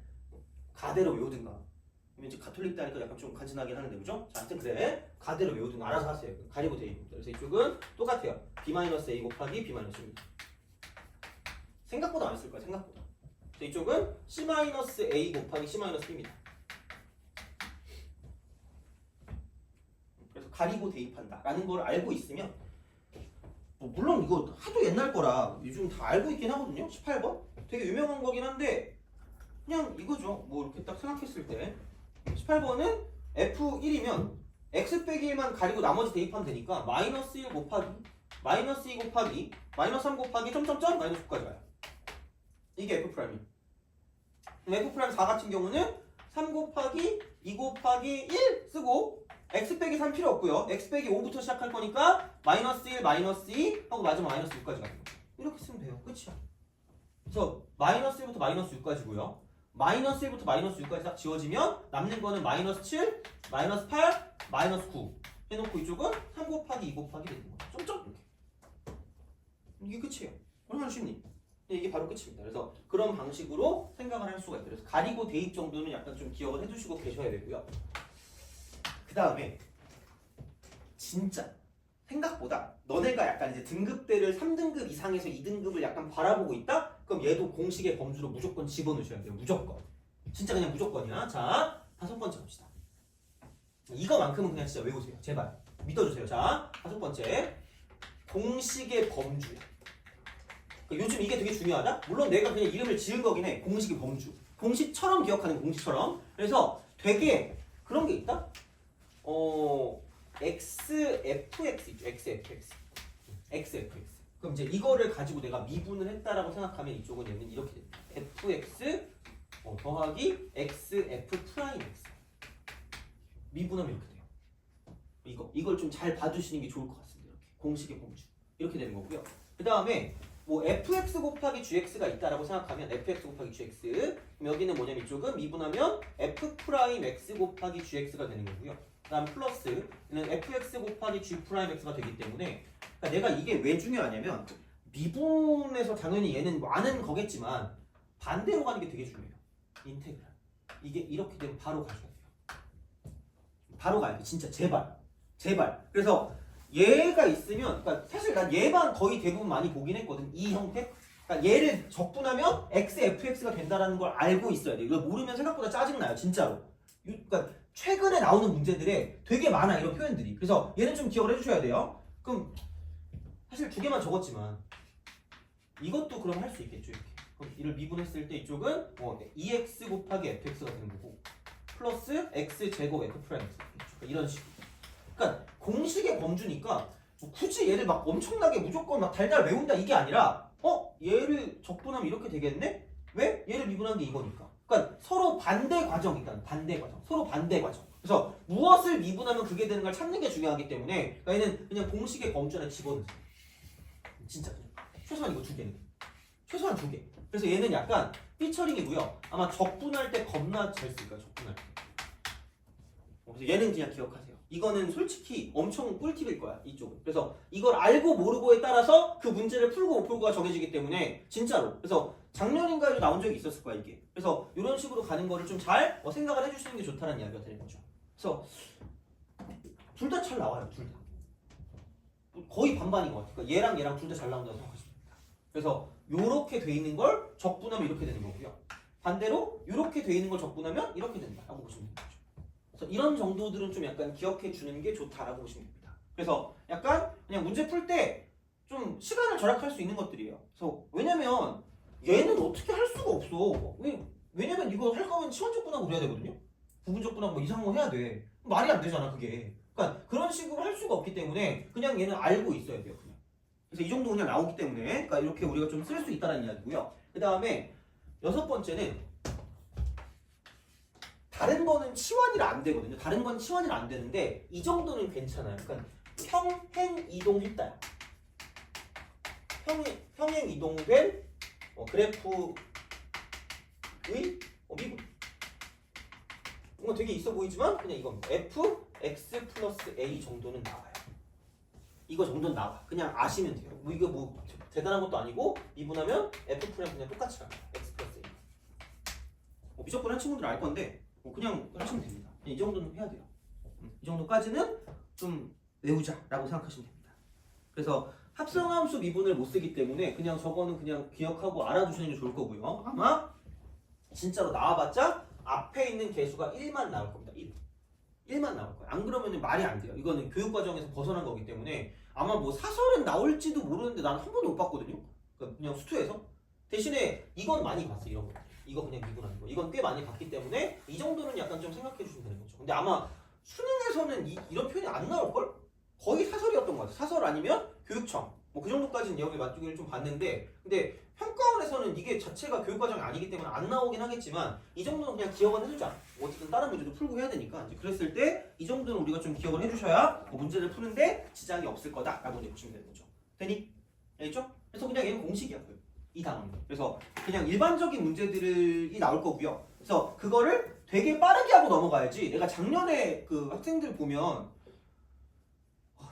가대로 외우든가. 이제 가톨릭 다니까 약간 좀 간지나긴 하는데 그죠? 자, 하여튼 그래. 가대로 외우든가 알아서 하세요. 가리고 대입. 그래서 이쪽은 똑같아요. B-A 곱하기 B-C입니다. 생각보다 안 쓸 거야. 생각보다. 자, 이쪽은 C-A 곱하기 C-B입니다. 그래서 가리고 대입한다라는 걸 알고 있으면 물론 이거 하도 옛날 거라 요즘 다 알고 있긴 하거든요. 18번? 되게 유명한 거긴 한데 그냥 이거죠. 뭐 이렇게 딱 생각했을 때 18번은 F1이면 X 빼기 1만 가리고 나머지 대입하면 되니까 마이너스 1 곱하기 마이너스 2 곱하기 마이너스 3 곱하기 점점점 마이너스 9까지 가요. 이게 F'이에요. F'4 같은 경우는 3 곱하기 2 곱하기 1 쓰고 x 빼기 3 필요 없고요. x 빼기 5부터 시작할 거니까 마이너스 1, 마이너스 2 하고 마지막 마이너스 6까지 가는 거죠. 이렇게 쓰면 돼요. 끝이야. 그래서 마이너스 1부터 마이너스 6까지고요. 마이너스 1부터 마이너스 6까지 딱 지워지면 남는 거는 마이너스 7, 마이너스 8, 마이너스 9 해놓고 이쪽은 3 곱하기 2 곱하기 되는 거예요. 점점 이렇게. 이게 끝이에요. 얼마나 쉽니? 이게 바로 끝입니다. 그래서 그런 방식으로 생각을 할 수가 있어요. 그래서 가리고 대입 정도는 약간 좀 기억을 해두시고 계셔야 되고요. 그 다음에 진짜 생각보다 너네가 약간 이제 등급대를 3등급 이상에서 2등급을 약간 바라보고 있다? 그럼 얘도 공식의 범주로 무조건 집어넣으셔야 돼요. 무조건. 진짜 그냥 무조건이야. 자, 5번째 봅시다. 이거만큼은 그냥 진짜 외우세요. 제발. 믿어주세요. 자, 5번째. 공식의 범주야. 요즘 이게 되게 중요하다? 물론 내가 그냥 이름을 지은 거긴 해. 공식의 범주. 공식처럼 기억하는 공식처럼. 그래서 되게 그런 게 있다? XFX 있죠. XFX. 그럼 이제 이거를 가지고 내가 미분을 했다라고 생각하면 이쪽은 얘는 이렇게 됩니다. FX 더하기 XF 프라임 X. 미분하면 이렇게 돼요. 이걸 좀 잘 봐주시는 게 좋을 것 같습니다. 이렇게 공식의 범주. 이렇게 되는 거고요. 그 다음에 뭐 fx 곱하기 gx가 있다라고 생각하면 fx 곱하기 gx 그럼 여기는 뭐냐면 이쪽은 미분하면 f 프라임 x 곱하기 gx가 되는 거고요. 그다음 플러스 얘는 fx 곱하기 g 프라임 x가 되기 때문에 그러니까 내가 이게 왜 중요하냐면 미분에서 당연히 얘는 많은 거겠지만 반대로 가는 게 되게 중요해요. 인테그랄. 이게 이렇게 되면 바로 가셔야 돼요. 바로 가야 돼. 진짜 제발. 제발. 그래서 얘가 있으면 그러니까 사실 난 얘만 거의 대부분 많이 보긴 했거든. 이 형태. 그러니까 얘를 적분하면 x, fx가 된다는 걸 알고 있어야 돼. 이거 모르면 생각보다 짜증나요. 진짜로. 그러니까 최근에 나오는 문제들에 되게 많아 이런 표현들이. 그래서 얘는 좀 기억을 해주셔야 돼요. 그럼 사실 두 개만 적었지만 이것도 그럼 할 수 있겠죠. 이렇게. 그럼 이를 미분했을 때 이쪽은 2x 곱하기 fx가 되는 거고 플러스 x 제곱 f 프라임 x 그러니까 이런 식으로. 그러니까 공식의 범주니까 뭐 굳이 얘를 막 엄청나게 무조건 막 달달 외운다 이게 아니라 얘를 적분하면 이렇게 되겠네? 왜? 얘를 미분한 게 이거니까. 그러니까 서로 반대 과정이다. 반대 과정. 서로 반대 과정. 그래서 무엇을 미분하면 그게 되는 걸 찾는 게 중요하기 때문에 그러니까 얘는 그냥 공식의 범주 안에 집어넣으세요. 진짜 그냥. 최소한 이거 두 개는. 최소한 두 개. 그래서 얘는 약간 피처링이고요. 아마 적분할 때 겁나 잘 쓸 거야. 적분할 때. 그래서 얘는 그냥 기억하세요. 이거는 솔직히 엄청 꿀팁일 거야. 이쪽은. 그래서 이걸 알고 모르고에 따라서 그 문제를 풀고 못 풀고가 정해지기 때문에 진짜로. 그래서 작년인가에도 나온 적이 있었을 거야 이게. 그래서 이런 식으로 가는 거를 좀 잘 생각을 해주시는 게 좋다는 이야기가 되는 거죠. 그래서 둘 다 잘 나와요. 둘 다. 거의 반반인 것 같아요. 그러니까 얘랑 얘랑 둘 다 잘 나온다고 생각하시면 됩니다. 그래서 요렇게 돼 있는 걸 적분하면 이렇게 되는 거고요. 반대로 요렇게 돼 있는 걸 적분하면 이렇게 된다라고 보시면 됩니다. 그래서 이런 정도들은 좀 약간 기억해 주는 게 좋다라고 보시면 됩니다. 그래서 약간 그냥 문제 풀 때 좀 시간을 절약할 수 있는 것들이에요. 그래서 왜냐면 얘는 어떻게 할 수가 없어. 왜냐면 이거 할 거면 시원적분하고 그래야 되거든요. 부분적분하고 뭐 이상한 거 해야 돼. 말이 안 되잖아 그게. 그러니까 그런 식으로 할 수가 없기 때문에 그냥 얘는 알고 있어야 돼요. 그냥. 그래서 이 정도 그냥 나오기 때문에 그러니까 이렇게 우리가 좀 쓸 수 있다는 이야기고요. 그 다음에 여섯 번째는 다른 거는 치환이라 안 되거든요. 다른 건 치환이라 안 되는데 이 정도는 괜찮아요. 그러니까 평행 이동했다. 평행 이동된 그래프의 미분. 이거 되게 있어 보이지만 그냥 이겁니다. f x 플러스 a 정도는 나와요. 이거 정도는 나와. 그냥 아시면 돼요. 이거 뭐 대단한 것도 아니고 미분하면 f 프라임 그냥 똑같이 갑니다. x 플러스 a. 미적분 한 친구들은 알 건데 그냥 하시면 됩니다. 이 정도는 해야 돼요. 이 정도까지는 좀 외우자라고 생각하시면 됩니다. 그래서 합성함수 미분을 못 쓰기 때문에 그냥 저거는 그냥 기억하고 알아두시는 게 좋을 거고요. 아마 진짜로 나와봤자 앞에 있는 개수가 1만 나올 겁니다. 1만 나올 거예요. 안 그러면 말이 안 돼요. 이거는 교육과정에서 벗어난 거기 때문에 아마 뭐 사설은 나올지도 모르는데 난 한 번도 못 봤거든요. 그냥 수투에서. 대신에 이건 많이 봤어요. 이런 거. 이거 그냥 미분하는 거. 이건 꽤 많이 봤기 때문에 이 정도는 약간 좀 생각해 주시면 되는 거죠. 근데 아마 수능에서는 이런 표현이 안 나올걸? 거의 사설이었던 것 같아요. 사설 아니면 교육청. 뭐 그 정도까지는 여기 맞추기를 좀 봤는데 근데 평가원에서는 이게 자체가 교육과정이 아니기 때문에 안 나오긴 하겠지만 이 정도는 그냥 기억은 해주자. 어쨌든 다른 문제도 풀고 해야 되니까 이제 그랬을 때 이 정도는 우리가 좀 기억을 해주셔야 문제를 푸는데 지장이 없을 거다라고 이제 보시면 되는 거죠. 되니? 알겠죠? 그래서 그냥 얘는 공식이야. 이 단원이. 그래서 그냥 일반적인 문제들이 나올 거고요. 그래서 그거를 되게 빠르게 하고 넘어가야지. 내가 작년에 그 학생들 보면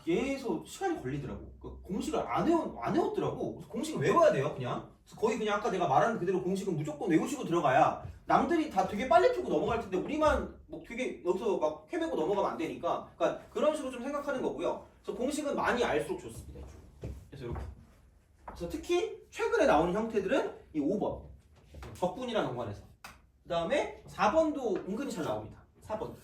얘에서 시간이 걸리더라고. 공식을 안 외웠더라고. 그래서 공식을 외워야 돼요, 그냥. 그래서 거의 그냥 아까 내가 말한 그대로 공식은 무조건 외우시고 들어가야 남들이 다 되게 빨리 풀고 넘어갈 텐데 우리만 뭐 되게 여기서 막 헤매고 넘어가면 안 되니까. 그러니까 그런 식으로 좀 생각하는 거고요. 그래서 공식은 많이 알수록 좋습니다. 그래서 이렇게. 그래서 특히 최근에 나오는 형태들은 이 5번 적분이랑 연관해서 그 다음에 4번도 은근히 잘 나옵니다. 4번.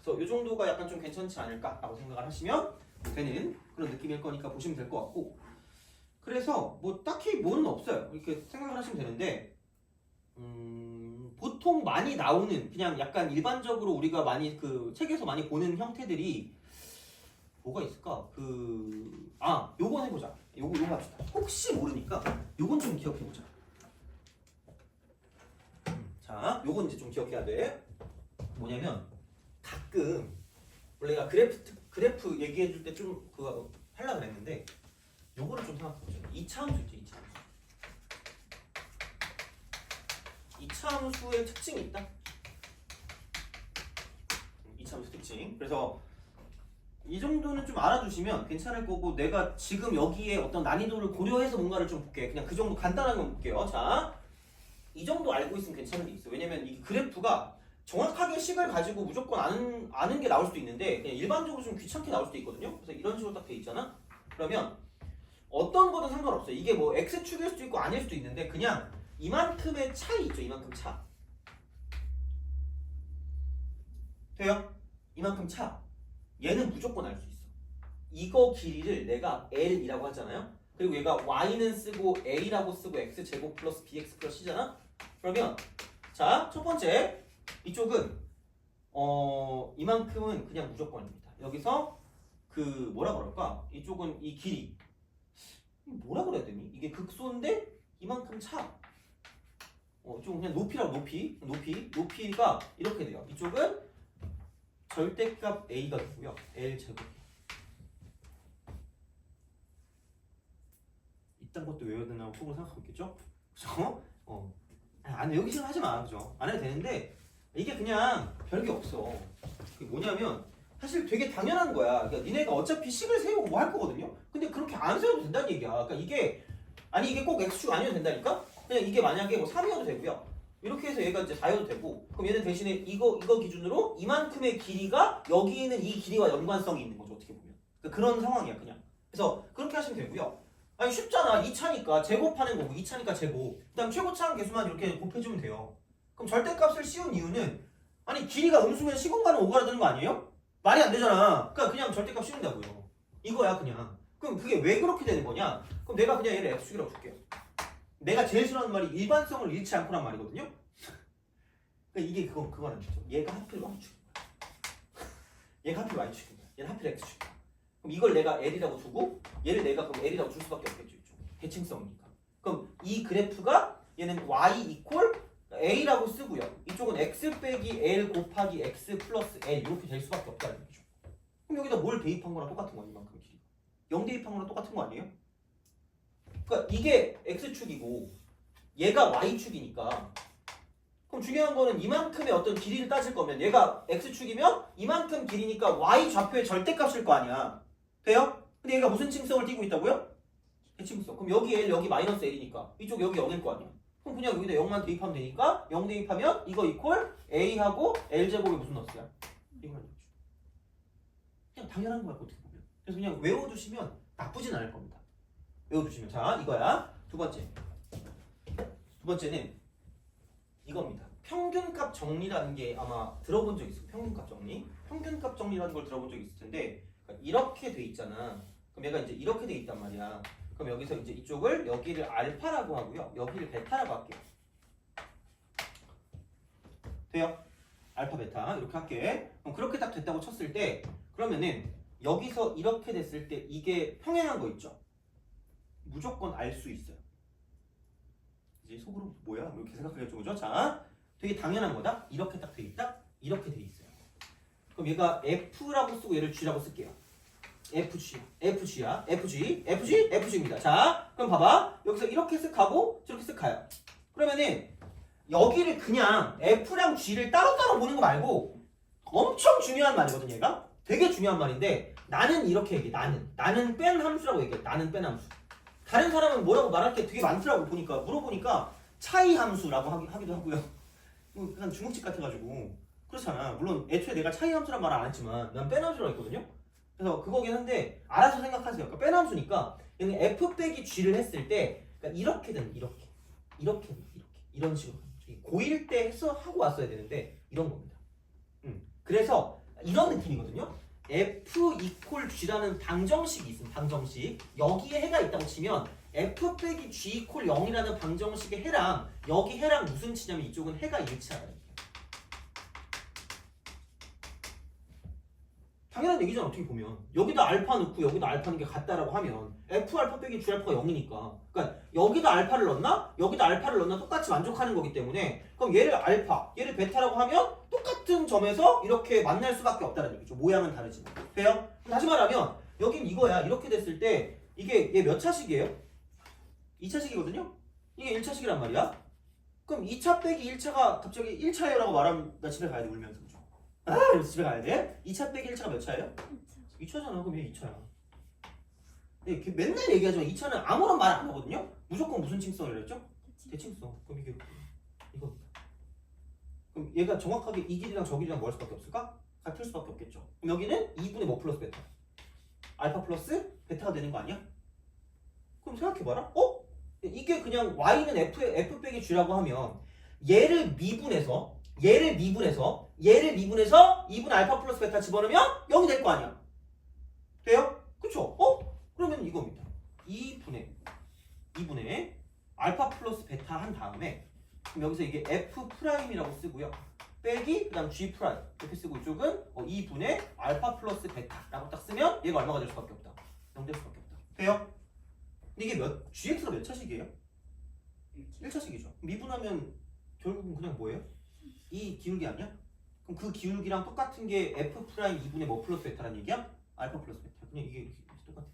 그래서 이 정도가 약간 좀 괜찮지 않을까라고 생각을 하시면 되는 그런 느낌일 거니까 보시면 될 것 같고 그래서 뭐 딱히 뭐는 없어요. 이렇게 생각을 하시면 되는데 보통 많이 나오는 그냥 약간 일반적으로 우리가 많이 그 책에서 많이 보는 형태들이 뭐가 있을까? 요건 해보자. 요거 합시다. 혹시 모르니까 요건 좀 기억해보자. 자, 요건 이제 좀 기억해야 돼. 뭐냐면 가끔 원래 내가 그래프 얘기해줄 때 좀 그거 하려고 그랬는데 요거를 좀 생각해보자. 이차함수 있죠, 이차함수. 이차함수의 특징이 있다. 이차함수 특징. 그래서 이 정도는 좀 알아두시면 괜찮을 거고 내가 지금 여기에 어떤 난이도를 고려해서 뭔가를 좀 볼게. 그냥 그 정도 간단한 건 볼게요. 자, 이 정도 알고 있으면 괜찮은 게 있어. 왜냐면 이 그래프가 정확하게 식을 가지고 무조건 아는 게 나올 수도 있는데 그냥 일반적으로 좀 귀찮게 나올 수도 있거든요. 그래서 이런 식으로 딱 돼 있잖아. 그러면 어떤 거든 상관없어요. 이게 뭐 x축일 수도 있고 아닐 수도 있는데 그냥 이만큼의 차이 있죠. 이만큼 차. 돼요? 이만큼 차. 얘는 무조건 알 수 있어. 이거 길이를 내가 L이라고 하잖아요. 그리고 얘가 Y는 쓰고 A라고 쓰고 X제곱 플러스 BX 플러스 C잖아. 그러면 자, 첫 번째 이쪽은 이만큼은 그냥 무조건입니다. 여기서 그 뭐라 그럴까? 이쪽은 이 길이 뭐라 그래야 되니? 이게 극소인데 이만큼 차. 좀 그냥 높이라고 높이가 이렇게 돼요. 이쪽은 절대값 A가 되고요. L제곱. 이딴 것도 외워야 되나 속으로 생각하고 있겠죠? 그죠? 아니 여기 지금 하지 마. 그죠? 안 해도 되는데 이게 그냥 별게 없어. 그게 뭐냐면 사실 되게 당연한 거야. 그러니까 니네가 어차피 식을 세우고 뭐 할 거거든요. 근데 그렇게 안 세워도 된다는 얘기야. 그러니까 이게 꼭 x축 아니어도 된다니까? 그냥 이게 만약에 뭐 3이어도 되고요. 이렇게 해서 얘가 이제 4여도 되고 그럼 얘는 대신에 이거 기준으로 이만큼의 길이가 여기 있는 이 길이와 연관성이 있는 거죠. 어떻게 보면. 그러니까 그런 상황이야 그냥. 그래서 그렇게 하시면 되고요. 아니 쉽잖아. 2차니까 제곱하는 거고 2차니까 제곱. 그다음 최고차항 계수만 이렇게 곱해주면 돼요. 그럼 절대값을 씌운 이유는 아니 길이가 음수면 시공간은 오가라드는 거 아니에요? 말이 안 되잖아. 그러니까 그냥 절대값 씌운다고요. 이거야 그냥. 그럼 그게 왜 그렇게 되는 거냐? 그럼 내가 그냥 얘를 x축이라고 줄게요. 내가 제일 싫어하는 말이 일반성을 잃지 않고란 말이거든요. 그러니까 이게 그거는 거죠. 얘가 하필 y축인 거야. 얘가 하필 y축인 거야. 얘는 하필 x축인 거야. 그럼 이걸 내가 L이라고 두고 얘를 내가 그럼 L이라고 줄 수밖에 없겠죠. 이쪽. 대칭성이니까. 그럼 이 그래프가 얘는 y 이퀄 A라고 쓰고요. 이쪽은 x 빼기 L 곱하기 x 플러스 L 이렇게 될 수밖에 없다는 얘기죠. 그럼 여기다 뭘 대입한 거랑 똑같은 거야. 이만큼 길이. 0 대입한 거랑 똑같은 거 아니에요? 그러니까 이게 x축이고 얘가 y축이니까 그럼 중요한 거는 이만큼의 어떤 길이를 따질 거면 얘가 x축이면 이만큼 길이니까 y 좌표의 절대값일 거 아니야. 돼요? 근데 얘가 무슨 칭성을 띠고 있다고요? 대칭성. 그럼 여기 L 여기 마이너스 L이니까 이쪽 여기 0일 거 아니야. 그럼 그냥 여기다 0만 대입하면 되니까 0 대입하면 이거 이퀄 A하고 L제곱이 무슨 너스야? 이거만 넣어줘. 그냥 당연한 거야 어떻게 보면. 그래서 그냥 외워두시면 나쁘진 않을 겁니다. 외워두시면 자 이거야. 두 번째는 이겁니다. 평균값 정리라는 게 아마 들어본 적 있어요. 평균값 정리. 평균값 정리라는 걸 들어본 적 있을 텐데 그러니까 이렇게 돼 있잖아. 그럼 얘가 이제 이렇게 돼 있단 말이야. 그럼 여기서 이제 이쪽을 여기를 알파라고 하고요. 여기를 베타라고 할게요. 돼요? 알파 베타 이렇게 할게. 그럼 그렇게 딱 됐다고 쳤을 때 그러면은 여기서 이렇게 됐을 때 이게 평행한 거 있죠? 무조건 알 수 있어요. 이제 속으로 뭐야? 이렇게 생각하겠죠, 그죠? 자, 되게 당연한 거다. 이렇게 딱 돼 있다. 이렇게 돼 있어요. 그럼 얘가 F라고 쓰고 얘를 G라고 쓸게요. FG야. FG입니다. 자, 그럼 봐봐. 여기서 이렇게 쓱 가고 저렇게 쓱 가요. 그러면은 여기를 그냥 F랑 G를 따로따로 보는 거 말고 엄청 중요한 말이거든 얘가. 되게 중요한 말인데 나는 이렇게 얘기해. 나는 뺀 함수라고 얘기해. 나는 뺀 함수. 다른 사람은 뭐라고 말할 게 되게 많더라고 보니까 물어보니까 차이 함수라고 하기도 하고요. 약간 중국집 같아가지고 그렇잖아. 물론 애초에 내가 차이 함수란 말 안 했지만 난 뺀 함수라고 했거든요. 그래서 그거긴 한데 알아서 생각하세요. 그러니까 뺀 함수니까 얘는 f 빼기 g를 했을 때 그러니까 이렇게든 이렇게 이런 식으로 고1 때 하고 왔어야 되는데 이런 겁니다. 그래서 이런 느낌이거든요. f 이퀄 g라는 방정식이 있습니다. 방정식 여기에 해가 있다고 치면 f 빼기 g 이퀄 0이라는 방정식의 해랑 여기 해랑 무슨 치냐면 이쪽은 해가 일치하다. 당연한 얘기잖아. 어떻게 보면 여기다 알파 넣고 여기다 알파 넣는 게 같다라고 하면 f 알파 빼기 g 알파가 0이니까 그러니까 여기다 알파를 넣나 여기다 알파를 넣나 똑같이 만족하는 거기 때문에 그럼 얘를 알파 얘를 베타라고 하면 똑같은 점에서 이렇게 만날 수밖에 없다는 얘기죠. 모양은 다르지만 돼요? 다시 말하면 여긴 이거야. 이렇게 됐을 때 이게 얘 몇 차식이에요? 2차식이거든요? 이게 1차식이란 말이야. 그럼 2차 빼기 1차가 갑자기 1차예요 라고 말하면 나 집에 가야 돼 울면서. 아, 그래서 집에 가야 돼. 2차 빼기 1차가 몇 차예요? 2차잖아. 그럼 얘 2차야. 이렇게 맨날 얘기하지만 2차는 아무런 말 안 하거든요. 무조건 무슨 칭성을 했죠? 대칭성. 그럼 이게 이겁니다. 그럼 얘가 정확하게 이 길이랑 저 길이랑 뭐 할 수밖에 없을까? 같을 수밖에 없겠죠. 그럼 여기는 2분의 뭐 플러스 베타. 알파 플러스 베타가 되는 거 아니야? 그럼 생각해봐라. 이게 그냥 y는 f 빼기 g라고 하면 얘를 미분해서 2분의 알파 플러스 베타 집어넣으면 0이 될 거 아니야. 돼요? 그쵸? 그러면 이겁니다. 2분의 알파 플러스 베타 한 다음에 그럼 여기서 이게 f 프라임이라고 쓰고요. 빼기 그다음 g 프라임 이렇게 쓰고 이쪽은 2분의 알파 플러스 베타라고 딱 쓰면 얘가 얼마가 될 수밖에 없다. 0 될 수밖에 없다. 돼요? 근데 이게 gx가 몇 차식이에요? 1차식이죠. 미분하면 결국은 그냥 뭐예요? 이 기울기 아니야? 그럼 그 기울기랑 똑같은 게 f 프라임 2분의 뭐 플러스 베타라는 얘기야? 알파 플러스 베타. 그냥 이게 이렇게 똑같아.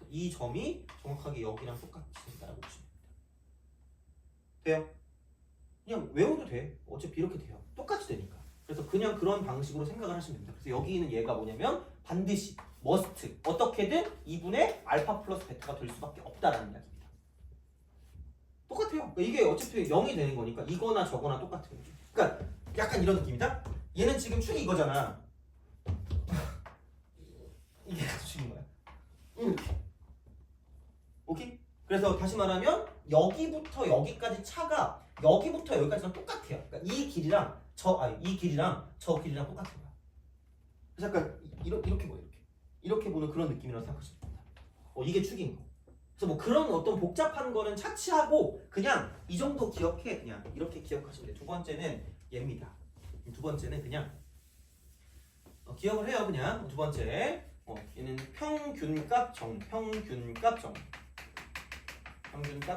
이 점이 정확하게 여기랑 똑같다라고 보시면 됩니다. 돼요? 그냥 외워도 돼. 어차피 이렇게 돼요. 똑같이 되니까. 그래서 그냥 그런 방식으로 생각을 하시면 됩니다. 그래서 여기 있는 얘가 뭐냐면 반드시 머스트 어떻게든 2분의 알파 플러스 베타가 될 수밖에 없다라는 이야기입니다. 똑같아요. 그러니까 이게 어차피 0이 되는 거니까 이거나 저거나 똑같은 거죠. 그러니까 약간 이런 느낌이다. 얘는 지금 축이 이거잖아. 이게 축인 거야. 이렇게. 오케이? 그래서 다시 말하면 여기부터 여기까지 차가 여기부터 여기까지랑 똑같아요. 그러니까 이 길이랑 이 길이랑 저 길이랑 똑같은 거야. 그래서 약간 이렇게 보여 이렇게 보는 그런 느낌이라고 생각하시면 됩니다. 이게 축인 거. 그래서 뭐 그런 어떤 복잡한 거는 차치하고 그냥 이 정도 기억해. 그냥 이렇게 기억하시면 돼요. 두 번째는 얘입니다. 두 번째는 그냥 기억을 해요. 그냥 두 번째 얘는 평균값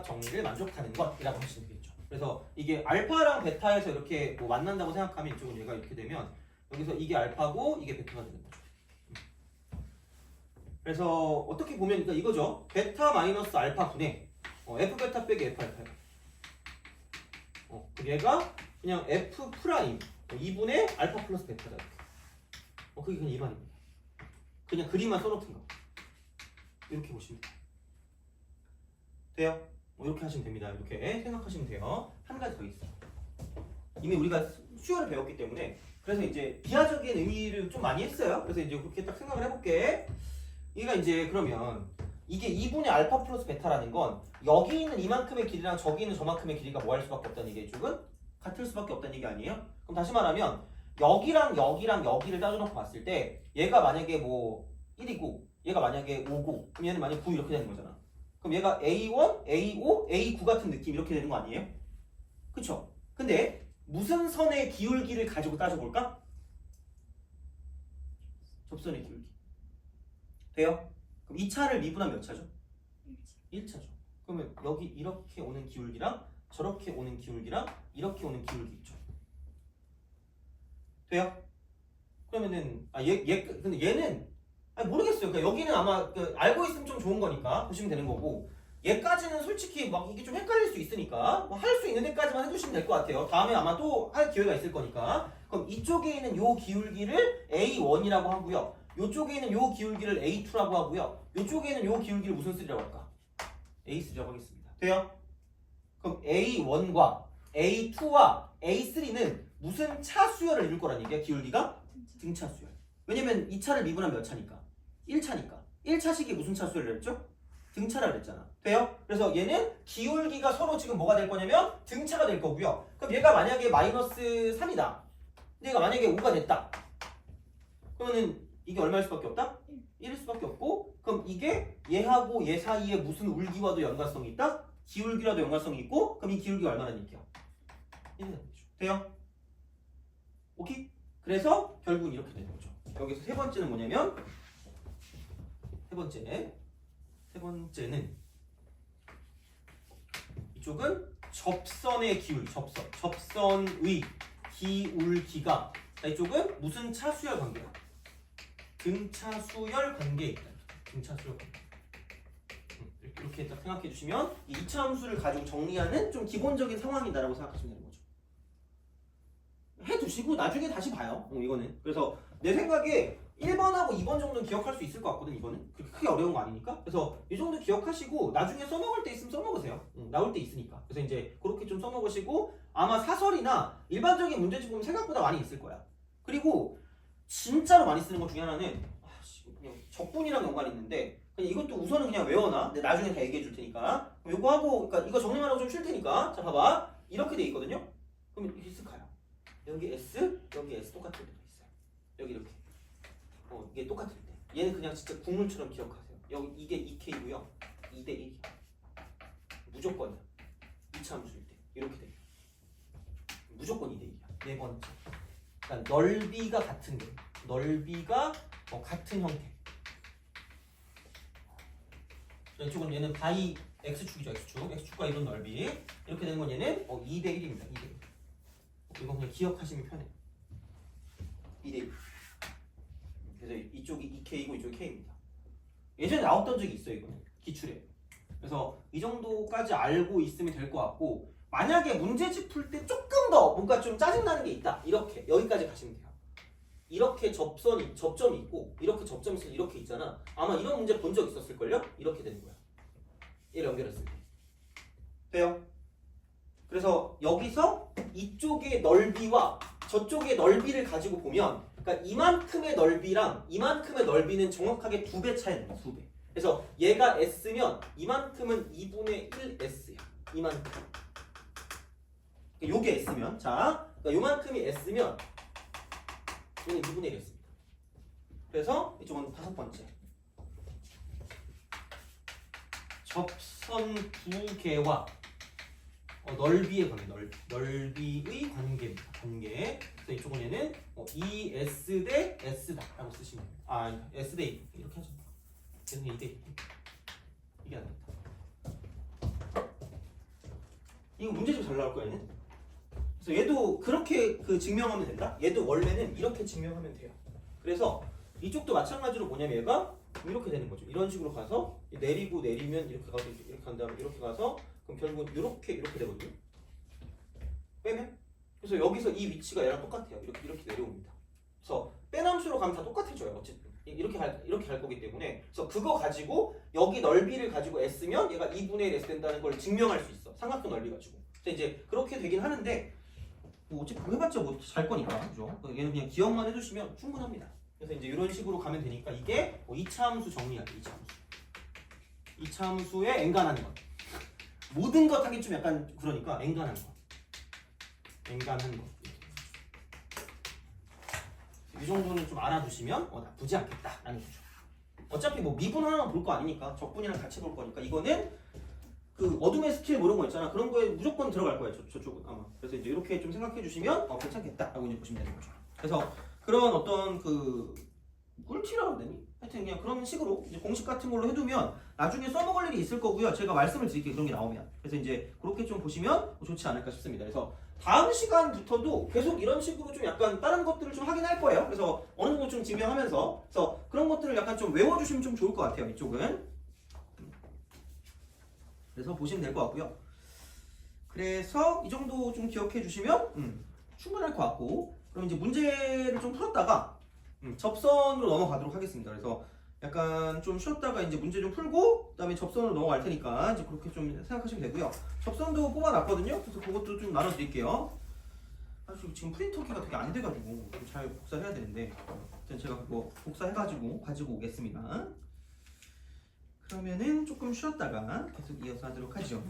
정리를 만족하는 것이라고 하시면 되겠죠. 그래서 이게 알파랑 베타에서 이렇게 뭐 만난다고 생각하면 이쪽은 얘가 이렇게 되면 여기서 이게 알파고 이게 베타가 되는 거죠. 그래서 어떻게 보면 그러니까 이거죠. 베타 마이너스 알파 분의 f 베타 빼기 f 알파. 얘가 그냥 f 프라임 2분의 알파 플러스 베타다 이렇게. 그게 그냥 일반입니다. 그냥 그림만 써놓든 거. 이렇게 보시면 돼요. 이렇게 하시면 됩니다. 이렇게 생각하시면 돼요. 한 가지 더 있어요. 이미 우리가 수열을 배웠기 때문에 그래서 이제 비하적인 의미를 좀 많이 했어요. 그래서 이제 그렇게 딱 생각을 해볼게. 얘가 이제 그러면 이게 2분의 알파 플러스 베타라는 건 여기 있는 이만큼의 길이랑 저기 있는 저만큼의 길이가 뭐 할 수밖에 없다는 얘기예요. 이쪽은 같을 수밖에 없다는 얘기 아니에요? 그럼 다시 말하면 여기랑 여기를 따져놓고 봤을 때 얘가 만약에 뭐 1이고 얘가 만약에 5고 그럼 얘는 만약에 9 이렇게 되는 거잖아. 그럼 얘가 A1, A5, A9 같은 느낌 이렇게 되는 거 아니에요? 그쵸? 근데 무슨 선의 기울기를 가지고 따져볼까? 접선의 기울기. 돼요? 그럼 2차를 미분하면 몇 차죠? 1차죠. 그러면 여기 이렇게 오는 기울기랑 저렇게 오는 기울기랑 이렇게 오는 기울기 있죠. 돼요? 그러면은 근데 얘는 모르겠어요. 그러니까 여기는 아마 알고 있으면 좀 좋은 거니까 보시면 되는 거고 얘까지는 솔직히 막 이게 좀 헷갈릴 수 있으니까 할 수 있는 데까지만 해주시면 될 것 같아요. 다음에 아마 또 할 기회가 있을 거니까. 그럼 이쪽에 있는 요 기울기를 A1이라고 하고요. 요쪽에 있는 요 기울기를 A2라고 하고요. 요쪽에 있는 요 기울기를 무슨 수라고 할까? A3라고 하겠습니다. 돼요? 그럼 A1과 A2와 A3는 무슨 차 수열을 이룰 거란 얘기야? 기울기가? 등차 수열. 왜냐면 2차를 미분하면 몇 차니까? 1차니까. 1차식이 무슨 차 수열을 했죠? 등차라 그랬잖아. 돼요? 그래서 얘는 기울기가 서로 지금 뭐가 될 거냐면 등차가 될 거고요. 그럼 얘가 만약에 마이너스 3이다. 근데 얘가 만약에 5가 됐다. 그러면은 이게 얼마일 수밖에 없다? 1일 수밖에 없고 그럼 이게 얘하고 얘 사이에 무슨 울기와도 연관성이 있다? 기울기라도 연관성이 있고 그럼 이 기울기가 얼마나 얘기야? 1이 되죠. 돼요? 오케이? 그래서 결국은 이렇게 되는 거죠. 여기서 세 번째는 뭐냐면 세 번째는 이쪽은 접선의 기울기, 접선의 기울기가 이쪽은 무슨 차수열 관계야? 등차수열 관계에 있다. 등차수열 관계. 이렇게 딱 생각해 주시면 이 이차 함수를 가지고 정리하는 좀 기본적인 상황이다라고 생각하시면 되는 거죠. 해두시고 나중에 다시 봐요. 이거는. 그래서 내 생각에 1번하고 2번 정도는 기억할 수 있을 것 같거든. 이거는 그렇게 크게 어려운 거 아니니까. 그래서 이 정도 기억하시고 나중에 써먹을 때 있으면 써먹으세요. 나올 때 있으니까. 그래서 이제 그렇게 좀 써먹으시고 아마 사설이나 일반적인 문제집 보면 생각보다 많이 있을 거야. 그리고 진짜로 많이 쓰는 것 중에 하나는 그냥 적분이랑 연관이 있는데 그냥 이것도 우선은 그냥 외워놔. 근데 나중에 다 얘기해 줄 테니까. 그럼 이거 하고 그러니까 이거 정리만 하고 좀 쉴 테니까. 자 봐봐. 이렇게 돼 있거든요. 그럼 이렇게 쓱 가요. 여기 S, 여기 S 똑같은 데가 있어요. 여기 이렇게. 이게 똑같을 때. 얘는 그냥 진짜 국물처럼 기억하세요. 여기 이게 2K고요. 2대 1이야. 무조건이야. 2차 함수일 때. 이렇게 돼. 무조건 2대 1이야. 네 번째. 그러니까 넓이가 같은 게. 넓이가 같은 형태. 이쪽은 얘는 바이 x축이죠. x축과 이런 넓이. 이렇게 되는 건 얘는 2대 1입니다. 2대 1. 이거 그냥 기억하시면 편해. 2대 1. 그래서 이쪽이 2K이고 이쪽이 K입니다. 예전에 나왔던 적이 있어요. 이거는 기출에. 그래서 이 정도까지 알고 있으면 될 것 같고 만약에 문제집 풀 때 조금 더 뭔가 좀 짜증나는 게 있다. 이렇게 여기까지 가시면 돼요. 이렇게 접점이 있고 이렇게 접점이 있어 이렇게 있잖아. 아마 이런 문제 본 적 있었을걸요? 이렇게 되는 거야. 얘를 연결했을 때. 돼요? 그래서 여기서 이쪽의 넓이와 저쪽의 넓이를 가지고 보면 그러니까 이만큼의 넓이랑 이만큼의 넓이는 정확하게 2배 차이입니다. 2배. 그래서 얘가 S면 이만큼은 2분의 1S야. 이만큼. 요게 S면 자, 그러니까 요만큼이 S면 얘는 2분의 1S입니다. 그래서 이쪽은 5번째. 접선 두 개와 넓이의 관계, 넓이의 관계입니다. 관계. 그래서 이쪽은 얘는 2S 대 S다라고 쓰시면 돼요. 아, S 대 2 이렇게 하죠. 그래서 2대 2. 이게 안 됐다. 이거 문제집 잘 나올 거야 얘는. 그래서 얘도 그렇게 증명하면 된다. 얘도 원래는 이렇게 증명하면 돼요. 그래서 이쪽도 마찬가지로 뭐냐면 얘가 이렇게 되는 거죠. 이런 식으로 가서 내리면 이렇게 가서 이렇게 간 다음에 이렇게 가서 그럼 결국 이렇게 되거든요. 빼면 그래서 여기서 이 위치가 얘랑 똑같아요. 이렇게 내려옵니다. 그래서 뺀 함수로 가면 다 똑같아져요. 어쨌든 이렇게 갈 거기 때문에 그래서 그거 가지고 여기 넓이를 가지고 S면 얘가 2분의 1 S 된다는 걸 증명할 수 있어. 삼각형 넓이 가지고. 그래서 이제 그렇게 되긴 하는데 뭐 어차피 해봤자 뭐 잘 거니까 그죠? 얘는 그냥 기억만 해주시면 충분합니다. 그래서 이제 이런 식으로 가면 되니까 이게 2차 함수 정리하기. 2차 함수. 2차 함수에 엔간하는 것. 모든 것 하기 좀 약간 그러니까 엔간한 것. 엔간한 것. 이 정도는 좀 알아두시면 나쁘지 않겠다라는 거죠. 어차피 뭐 미분 하나만 볼 거 아니니까 적분이랑 같이 볼 거니까 이거는 그 어둠의 스킬 뭐 이런 거 있잖아. 그런 거에 무조건 들어갈 거예요. 저쪽은 아마. 그래서 이제 이렇게 좀 생각해 주시면 괜찮겠다라고 이제 보시면 되는 거죠. 그래서 그런 어떤 꿀팁이라고 해야 되니? 하여튼 그냥 그런 식으로 이제 공식 같은 걸로 해두면 나중에 써먹을 일이 있을 거고요. 제가 말씀을 드릴게요. 그런 게 나오면. 그래서 이제 그렇게 좀 보시면 좋지 않을까 싶습니다. 그래서 다음 시간부터도 계속 이런 식으로 좀 약간 다른 것들을 좀 하긴 할 거예요. 그래서 어느 정도 좀 증명하면서 그래서 그런 것들을 약간 좀 외워주시면 좀 좋을 것 같아요. 이쪽은. 그래서 보시면 될 것 같고요. 그래서 이 정도 좀 기억해 주시면 충분할 것 같고 그럼 이제 문제를 좀 풀었다가 접선으로 넘어가도록 하겠습니다. 그래서 약간 좀 쉬었다가 이제 문제 좀 풀고 그다음에 접선으로 넘어갈 테니까 이제 그렇게 좀 생각하시면 되고요. 접선도 뽑아놨거든요. 그래서 그것도 좀 나눠드릴게요. 사실 지금 프린터기가 되게 안 돼가지고 좀 잘 복사해야 되는데 일단 제가 그거 복사해가지고 가지고 오겠습니다. 그러면은 조금 쉬었다가 계속 이어서 하도록 하죠.